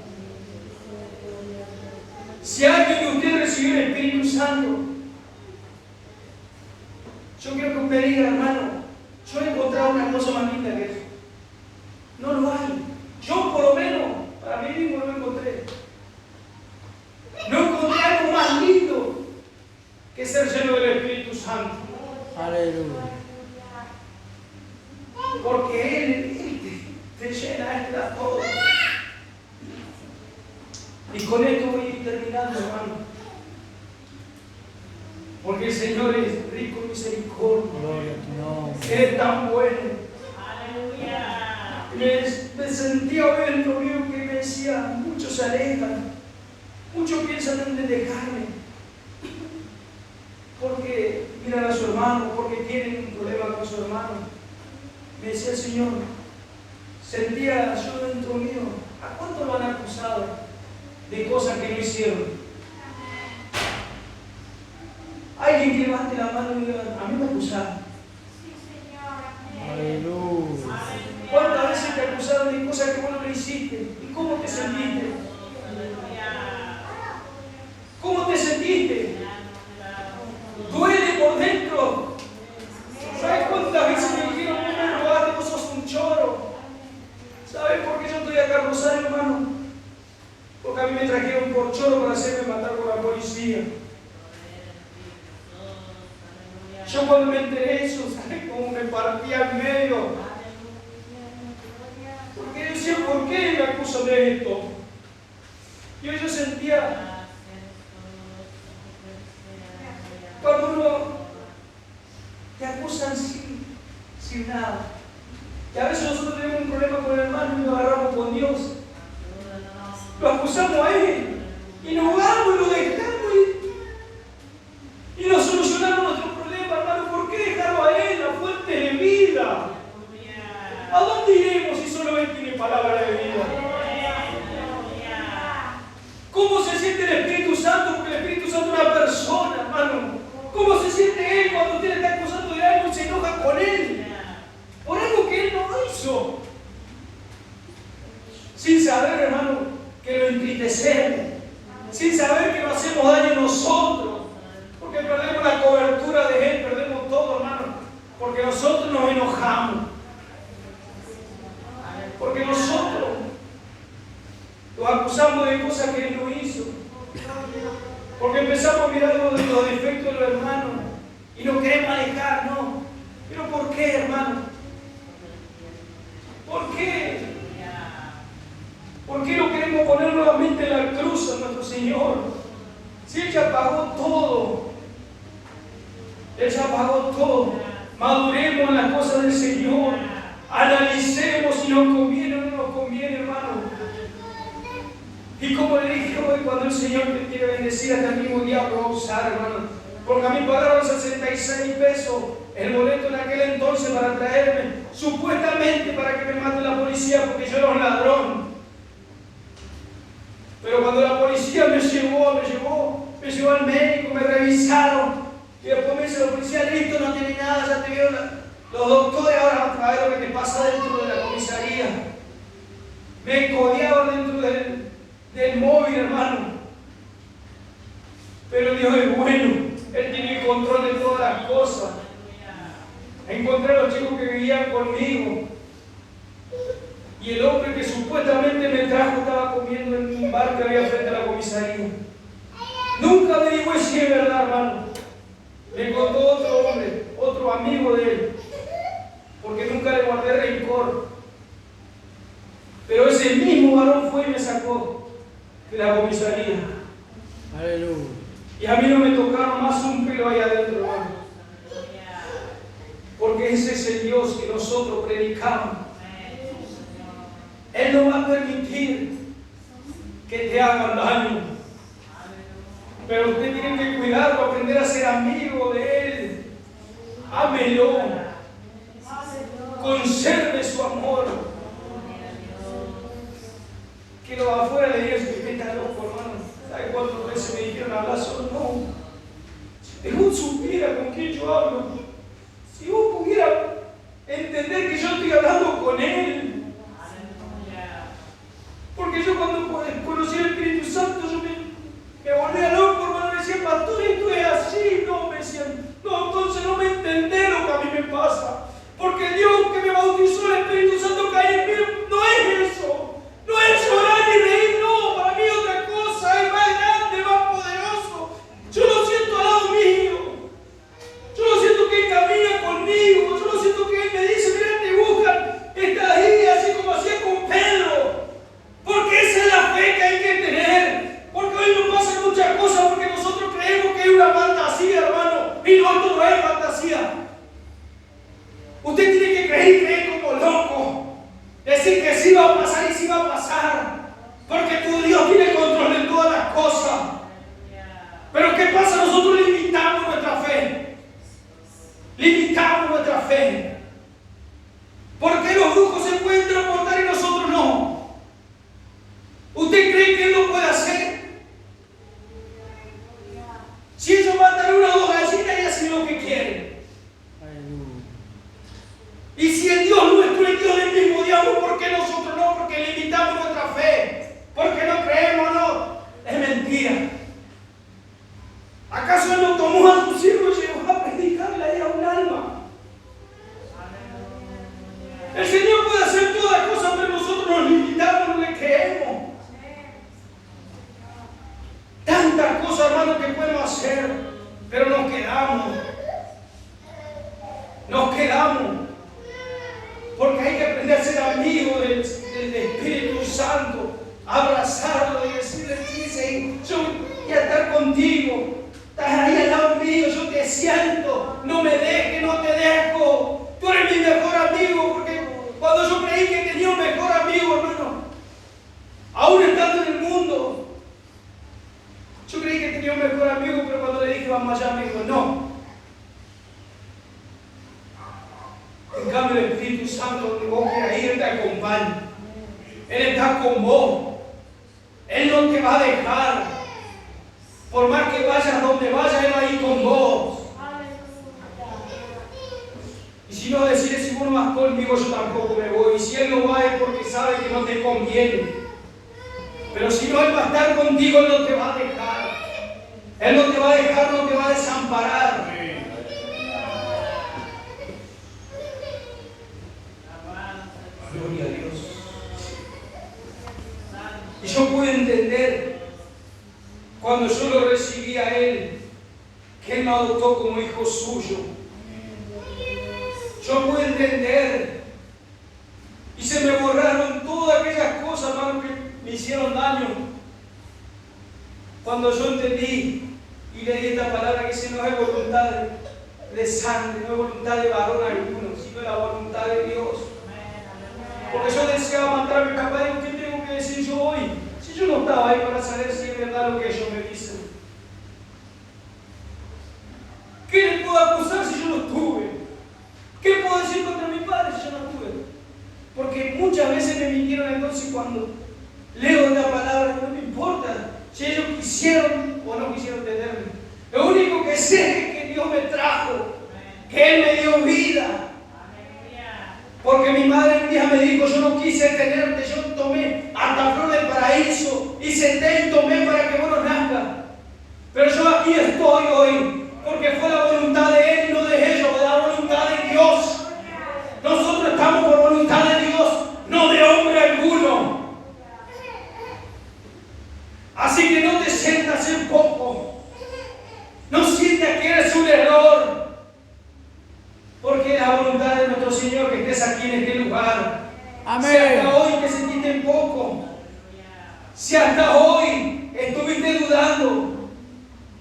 Si alguien de ustedes recibió el Espíritu Santo, yo quiero que usted diga, hermano, yo he encontrado una cosa más linda que eso. No lo hay. Yo por lo menos, para mí mismo no lo encontré. No encontré algo más lindo que ser lleno del Espíritu Santo. Aleluya. Porque Él te llena, Él te da todo. Y con esto voy a ir terminando, hermano. Porque el Señor es rico en misericordia. Gloria a tu nombre. Él es tan bueno. Me sentía hoy dentro mío que me decía, muchos se alejan, muchos piensan en dejarme, porque miran a su hermano, porque tienen un problema con su hermano. Me decía el Señor, sentía yo dentro mío, ¿a cuánto lo han acusado de cosas que no hicieron? Alguien que levante la mano y diga, a mí me acusaron. Aleluya. ¿Cuántas veces te acusaron de cosas que vos no le hiciste? ¿Y cómo te sentiste? ¿Cómo te sentiste? Duele por dentro. ¿Sabes cuántas veces me dijeron, no me robaste, vos sos un choro? ¿Sabes por qué yo estoy acá en Rosario, hermano? Porque a mí me trajeron por choro para hacerme matar por la policía. Yo cuando me enteré de eso, ¿sabes cómo me partía en medio? Porque yo decía, ¿por qué me acusan de esto? Y yo sentía, cuando uno te acusan sin nada. Y a veces nosotros tenemos un problema con el hermano y nos agarramos con Dios. Lo acusamos a Él y nos vamos y lo dejamos y nos solucionamos nuestro problema, hermano. ¿Por qué dejarlo a Él, la fuente de vida? ¿A dónde iremos si solo Él tiene palabra de vida? ¿Cómo se siente el Espíritu Santo? Porque el Espíritu Santo es una persona, hermano. ¿Cómo se siente Él cuando usted le está acusando de algo y se enoja con Él? Por algo que Él no hizo. Sin saber, hermano, que lo entristecemos. Sin saber que nos hacemos daño nosotros. Porque perdemos la cobertura de Él, perdemos todo, hermano. Porque nosotros nos enojamos. Porque nosotros lo acusamos de cosas que Él no hizo. Porque empezamos a mirar los defectos de los hermanos y no queremos manejar, ¿no? ¿Pero por qué, hermano? ¿Por qué? ¿Por qué no queremos poner nuevamente la cruz a nuestro Señor? Si Él ya pagó todo. Él ya pagó todo. Maduremos en las cosas del Señor. Analicemos si nos conviene o no nos conviene, hermano. Y como le dije hoy, cuando el Señor te quiere bendecir, hasta el mismo diablo va a usar, hermano. Porque a mí pagaron 66 pesos el boleto en aquel entonces para traerme, supuestamente para que me mate la policía porque yo era un ladrón. Pero cuando la policía me llevó al médico, me revisaron. Y después me dice la policía, listo, no tiene nada, ya te vieron los doctores, ahora van a ver lo que te pasa dentro de la comisaría. Me codeaban dentro del móvil, hermano. Pero Dios es bueno, Él tiene el control de todas las cosas. Encontré a los chicos que vivían conmigo. Y el hombre que supuestamente me trajo estaba comiendo en un bar que había frente a la comisaría. Nunca me dijo si es verdad, hermano. Me contó otro hombre, otro amigo de él, porque nunca le guardé rencor. Pero ese mismo varón fue y me sacó de la comisaría. Aleluya. Y a mí no me tocaron más un pelo ahí adentro, hermano. Porque ese es el Dios que nosotros predicamos. Él no va a permitir que te hagan daño. Pero usted tiene que cuidarlo, aprender a ser amigo de Él. Ámelo. Conserve su amor. Que los afuera le digan que usted está loco, hermano. ¿Sabe cuántas veces me dijeron hablar solo? No. Si vos supiera con quién yo hablo, si vos pudieras entender que yo estoy hablando con Él. Porque yo cuando conocí al Espíritu Santo, yo me hermano, que podemos hacer, pero nos quedamos. Porque hay que aprender a ser amigo del Espíritu Santo, abrazarlo y decirle: sí, yo voy a estar contigo, estás ahí al lado mío, yo te siento, no me dejes, no te dejo, tú eres mi mejor amigo. Porque cuando yo creí que tenía un mejor amigo, hermano, aún estando en el mundo, yo creí que tenía un mejor amigo, pero cuando le dije vamos allá, me dijo no. En cambio, el Espíritu Santo, donde vos quieras ir, Él te acompaña. Él está con vos. Él no te va a dejar. Por más que vayas donde vayas, Él va a ir con vos. Y si no, decirle: si vos no vas conmigo, yo tampoco me voy. Y si Él no va, es porque sabe que no te conviene. Pero si no, Él va a estar contigo, Él no te va a dejar. Él no te va a dejar, no te va a desamparar. Gloria a Dios. Y yo pude entender, cuando yo lo recibí a Él, que Él me adoptó como hijo suyo. Yo pude entender, y se me borraron todas aquellas cosas, hermano, que me hicieron daño. Cuando yo entendí y leí esta palabra, que si no es voluntad de sangre, no es voluntad de varón alguno, sino la voluntad de Dios. Porque yo deseaba matar a mi papá. Digo: ¿qué tengo que decir yo hoy? Si yo no estaba ahí para saber si es verdad lo que ellos me dicen. ¿Qué le puedo acusar si yo no estuve? ¿Qué puedo decir contra mi padre si yo no estuve? Porque muchas veces me mintieron. Entonces, cuando leo esta palabra, no me importa si ellos quisieron o no quisieron tenerme. Lo único que sé es que Dios me trajo, que Él me dio vida. Porque mi madre un día me dijo: yo no quise tenerte, yo tomé hasta flor del paraíso y senté y tomé para que vos no nazcas. Pero yo aquí estoy hoy, porque fue la voluntad de Él y no de ellos, fue la voluntad de Dios. Nosotros estamos por voluntad de Dios, no de hombre alguno. Así que no te sientas en poco, no sientas que eres un error. Porque es la voluntad de nuestro Señor que estés aquí en este lugar. Amén. Si hasta hoy te sentiste en poco, si hasta hoy estuviste dudando,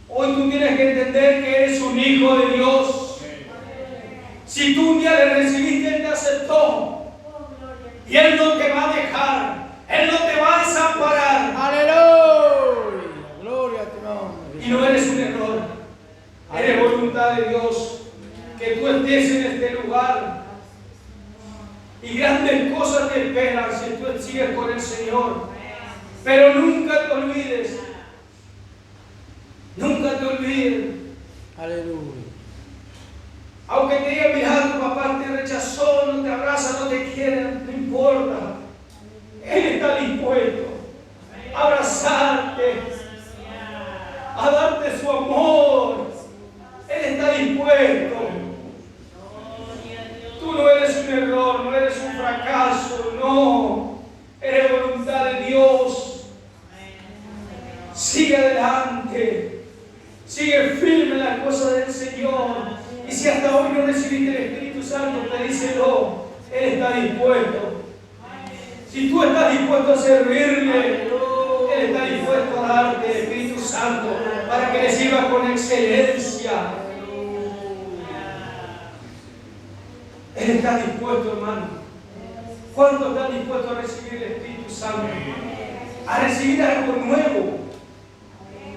hoy tú tienes que entender que eres un hijo de Dios. Si tú un día le recibiste, Él te aceptó. Y Él no te va a dejar. Él no te va a desamparar. Aleluya. Gloria a tu nombre. Y no eres un error. Eres voluntad de Dios. Que tú estés en este lugar. Y grandes cosas te esperan si tú sigues con el Señor. Pero nunca te olvides. Nunca te olvides. Aleluya. Aunque te digan: mira, tu papá te rechazó, no te abraza, no te quiere, no importa. Él está dispuesto a abrazarte, a darte su amor. Él está dispuesto. Tú no eres un error, no eres un fracaso, no. Eres voluntad de Dios. Sigue adelante. Sigue firme en las cosas del Señor. Y si hasta hoy no recibiste el Espíritu Santo, pedíselo. Él está dispuesto. Si tú estás dispuesto a servirle, Él está dispuesto a darte el Espíritu Santo para que le sirva con excelencia. Él está dispuesto, hermano. ¿Cuántos están dispuestos a recibir el Espíritu Santo? A recibir algo nuevo.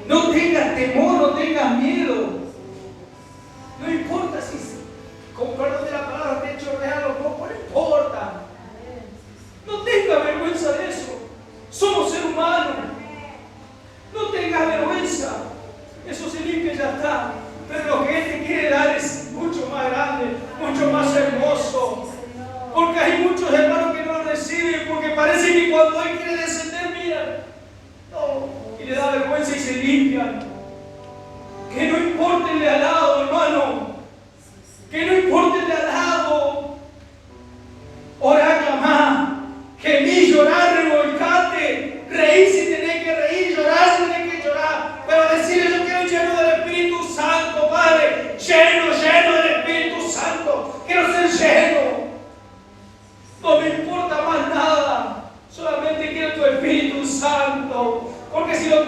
No tengas temor, no tengas miedo. No importa si, con perdón de la palabra, te he hecho real o no importa. No tengas vergüenza de eso. Somos seres humanos. No tengas vergüenza. Eso se limpia y ya está. Pero lo que Él te quiere dar es mucho más grande, mucho más hermoso. Porque hay muchos hermanos que no lo reciben, porque parece que cuando Él quiere descender, mira, no, y le da vergüenza y se limpian. Que no importa el de al lado, hermano. Que no importa el de al lado. Orar, clamar, gemir, llorar, revolcarte, reír si tenés que reír, llorar si tenés que llorar. Pero decirle: yo quiero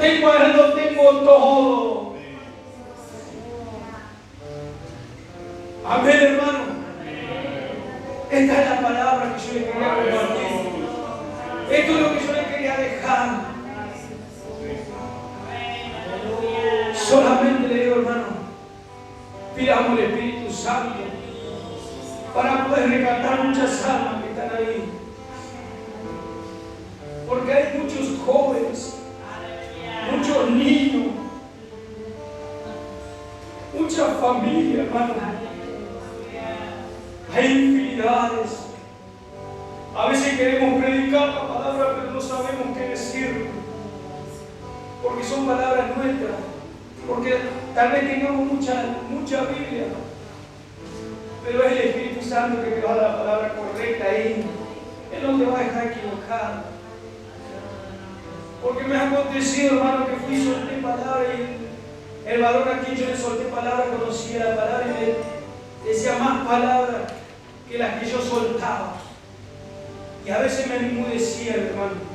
tengo a Él, lo tengo todo. Amén, hermano. Esta es la palabra que yo le quería compartir. Esto es lo que yo le quería dejar. Solamente le digo, hermano, pidamos al Espíritu Santo para poder rescatar muchas almas que están ahí. Porque hay muchos jóvenes, muchos niños, muchas familias, hermano. Hay infinidades. A veces queremos predicar la palabra, pero no sabemos qué decir. Porque son palabras nuestras. Porque tal vez tengamos mucha Biblia. Pero es el Espíritu Santo que te va a dar la palabra correcta ahí. Él no te va a dejar equivocar. Porque me ha acontecido, hermano, que fui y solté palabra y el varón a quien yo le solté palabra conocía la palabra y me decía más palabras que las que yo soltaba. Y a veces me enmudecía, hermano.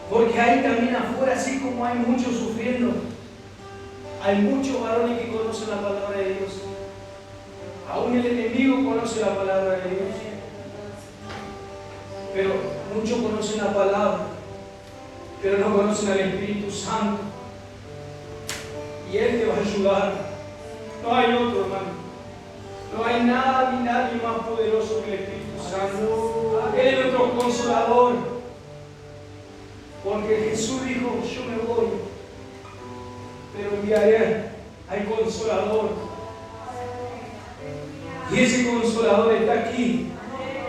Porque hay también afuera, así como hay muchos sufriendo, hay muchos varones que conocen la palabra de Dios. Aún el enemigo conoce la palabra de Dios. Pero muchos conocen la palabra, pero no conocen al Espíritu Santo. Y Él te va a ayudar. No hay otro, hermano. No hay nada ni nadie más poderoso que el Espíritu Santo. Él es nuestro consolador. Porque Jesús dijo, yo me voy, pero enviaré al Consolador. Y ese Consolador está aquí.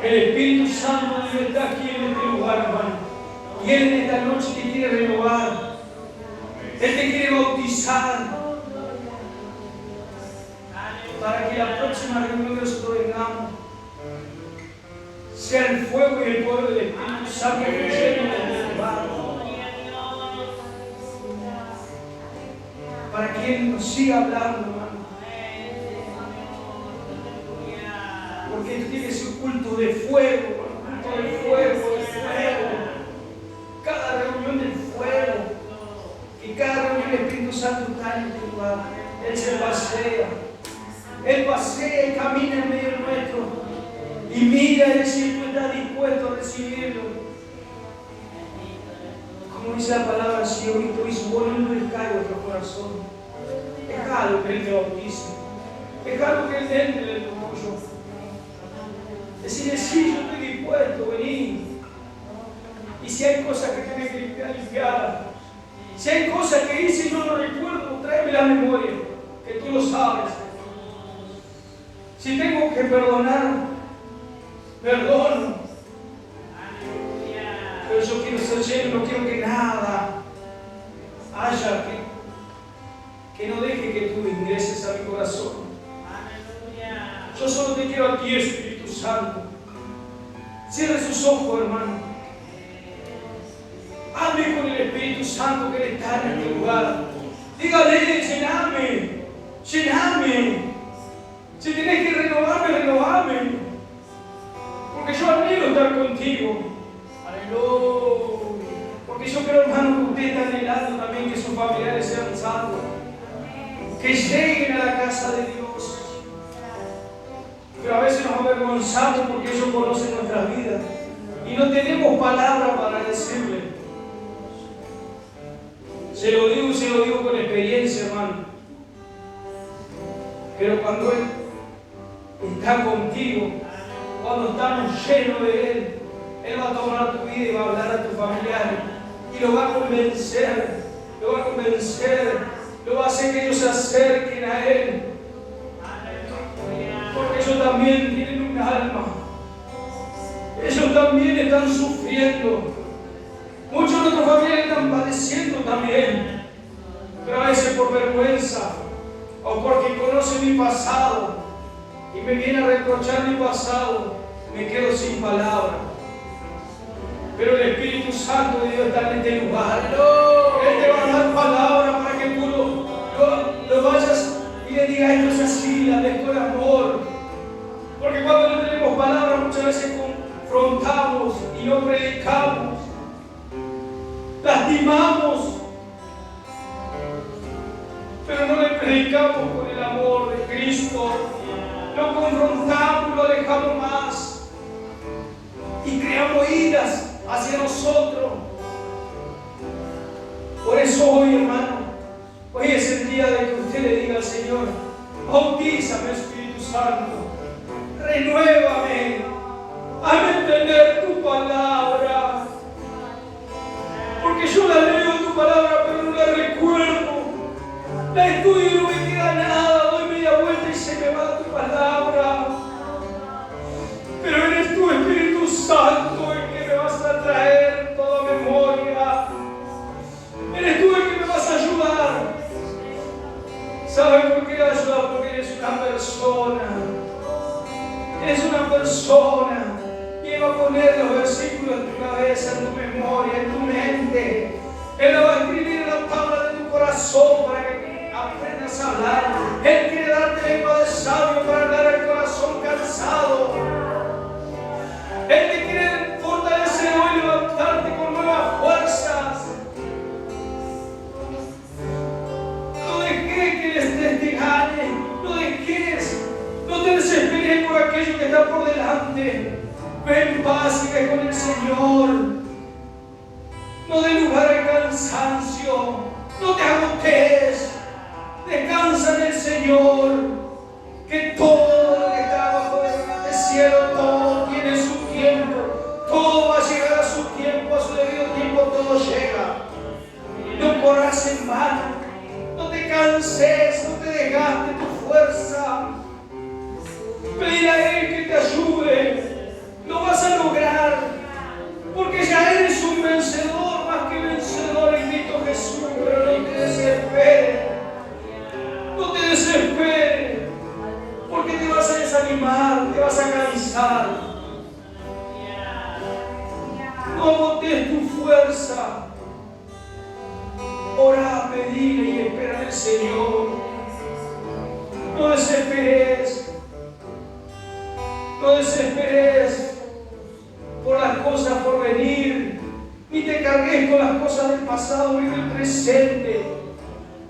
El Espíritu Santo de Dios está aquí en este lugar, hermano. Y Él en esta noche te quiere renovar. Él te quiere bautizar. Para que la próxima reunión que nosotros vengamos sea el fuego y el poder del Espíritu Santo fluyendo en este lugar. Para que Él nos siga hablando, hermano. Porque esto tiene que ser un culto de fuego, un culto de fuego, de fuego. Cada reunión del fuego. Que cada reunión del Espíritu Santo está en este lugar. Él se pasea. Él pasea y camina en medio nuestro. Y mira y si tú estás dispuesto a recibirlo. Como dice la palabra, si hoy tu bueno no descarga vuestro corazón. Dejalo que Él te bautice. Dejalo que Él entre en el tuyo. Decirle, sí, yo estoy dispuesto, vení. Y si hay cosas que tienes que limpiar, si hay cosas que hice y no lo recuerdo, tráeme la memoria, que tú lo sabes. Si tengo que perdonar, perdono. Pero yo quiero ser lleno, no quiero que nada haya que no deje que tú ingreses a mi corazón. Yo solo te quiero a ti, Espíritu Santo. Cierre sus ojos, hermano. Hable con el Espíritu Santo que Él está en este lugar. Dígale, llename, llename. Si tienes que renovarme, renovame. Porque yo anhelo estar contigo. Aleluya. Porque yo creo, hermano, que usted está anhelando también que sus familiares sean salvos. Que lleguen a la casa de Dios. Pero a veces nos avergonzamos porque ellos conocen nuestras vidas. Y no tenemos palabra para decirle. Se lo digo y se lo digo con experiencia, hermano. Pero cuando Él está contigo, cuando estamos llenos de Él, Él va a tomar tu vida y va a hablar a tus familiares. Y lo va a convencer, lo va a hacer que ellos se acerquen a Él. Porque ellos también tienen un alma. Ellos también están sufriendo. Muchos de nuestros familiares están padeciendo también. Pero a veces por vergüenza o porque conocen mi pasado y me vienen a reprochar mi pasado, me quedo sin palabras. Pero el Espíritu Santo de Dios está en este lugar. Él te va a dar palabras para que tú lo vayas y le digas, esto es así, la de con amor. Porque cuando no tenemos palabras muchas veces confrontamos y no predicamos. lastimamos, pero no le predicamos con el amor de Cristo. Lo confrontamos, lo alejamos más y creamos iras hacia nosotros. Por eso hoy, hermano, hoy es el día de que usted le diga al Señor: bautízame, Espíritu Santo, renuévame, hazme entender tu palabra, porque yo la leo tu palabra pero no la recuerdo, la estudio y no me queda nada, doy media vuelta y se me va tu palabra. Pero eres tú, Espíritu Santo, el que me vas a traer toda memoria. Eres tú el que me vas a ayudar. ¿Sabes por qué ayudar? Porque eres una persona. Eres una persona. Y Él va a poner los versículos en tu cabeza, en tu memoria, en tu mente. Él lo va a escribir en la tabla de tu corazón para que aprendas a hablar. Él quiere darte lengua de sabio para hablar al corazón cansado. Él te quiere fortalecer hoy, levantarte con nuevas fuerzas. No dejes que el estrés te gane. No dejes, no te desesperes por aquello que está por delante. Ven en paz y ve con el Señor. No dé lugar al cansancio. No te agotes. Descansa en el Señor. Que todo lo que está bajo el cielo, todo tiene su tiempo. Todo va a llegar a su tiempo, a su debido tiempo, todo llega. No corras en vano. No te canses, no te desgastes tu fuerza. Pedir a Él que te ayude. Lo vas a lograr, porque ya eres un vencedor, más que vencedor en Cristo Jesús. Pero no te desesperes, no te desesperes, porque te vas a desanimar, te vas a cansar. No agotes tu fuerza. Ora, pedile y espera en el Señor. No desesperes, no desesperes por las cosas por venir, ni te cargues con las cosas del pasado. Vive el presente,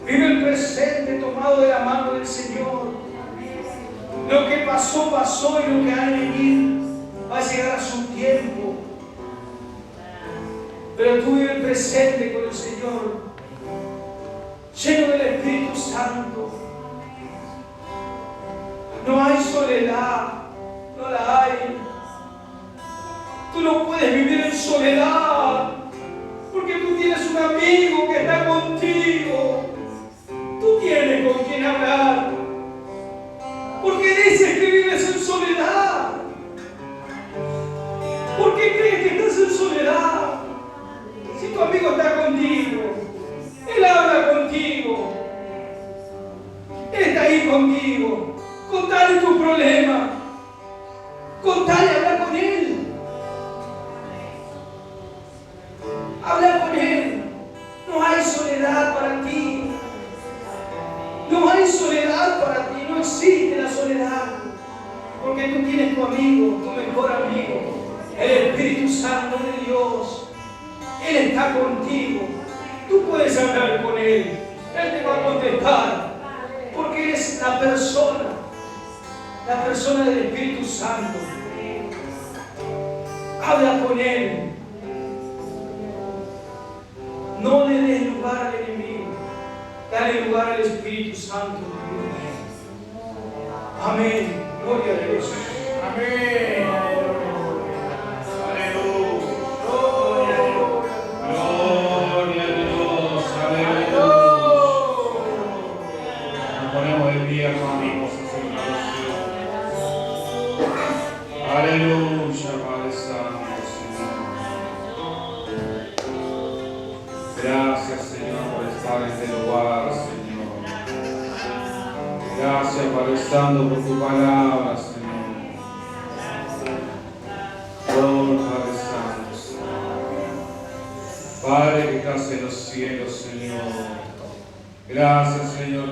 vive el presente tomado de la mano del Señor. Lo que pasó, pasó, y lo que ha de venir va a llegar a su tiempo. Pero tú vive el presente con el Señor, lleno del Espíritu Santo. No hay soledad, no la hay. Tú no puedes vivir en soledad, porque tú tienes un amigo que está contigo. Tú tienes con quien hablar. ¿Por qué dices que vives en soledad? ¿Por qué crees que estás en soledad? Si tu amigo está contigo, él habla contigo, él está ahí contigo. Contale tu problema, contale, habla con él. Habla con Él. No hay soledad para ti. No hay soledad para ti. No existe la soledad. Porque tú tienes tu amigo, tu mejor amigo, el Espíritu Santo de Dios. Él está contigo. Tú puedes hablar con Él. Él te va a contestar. Porque eres la persona del Espíritu Santo. Habla con Él. No le des lugar al enemigo, dale lugar al Espíritu Santo de Dios. Amén. Gloria a Dios. Amén. Aleluya. Gloria a Dios. Aleluya. Nos ponemos de pie, hermanos, a hacer una oración. Aleluya, Padre Santo, Señor. Gracias, Señor, por estar en este lugar, Señor. Gracias, Padre Santo, por tu palabra, Señor. Oh, Padre Santo, Señor. Padre que estás en los cielos, Señor. Gracias, Señor.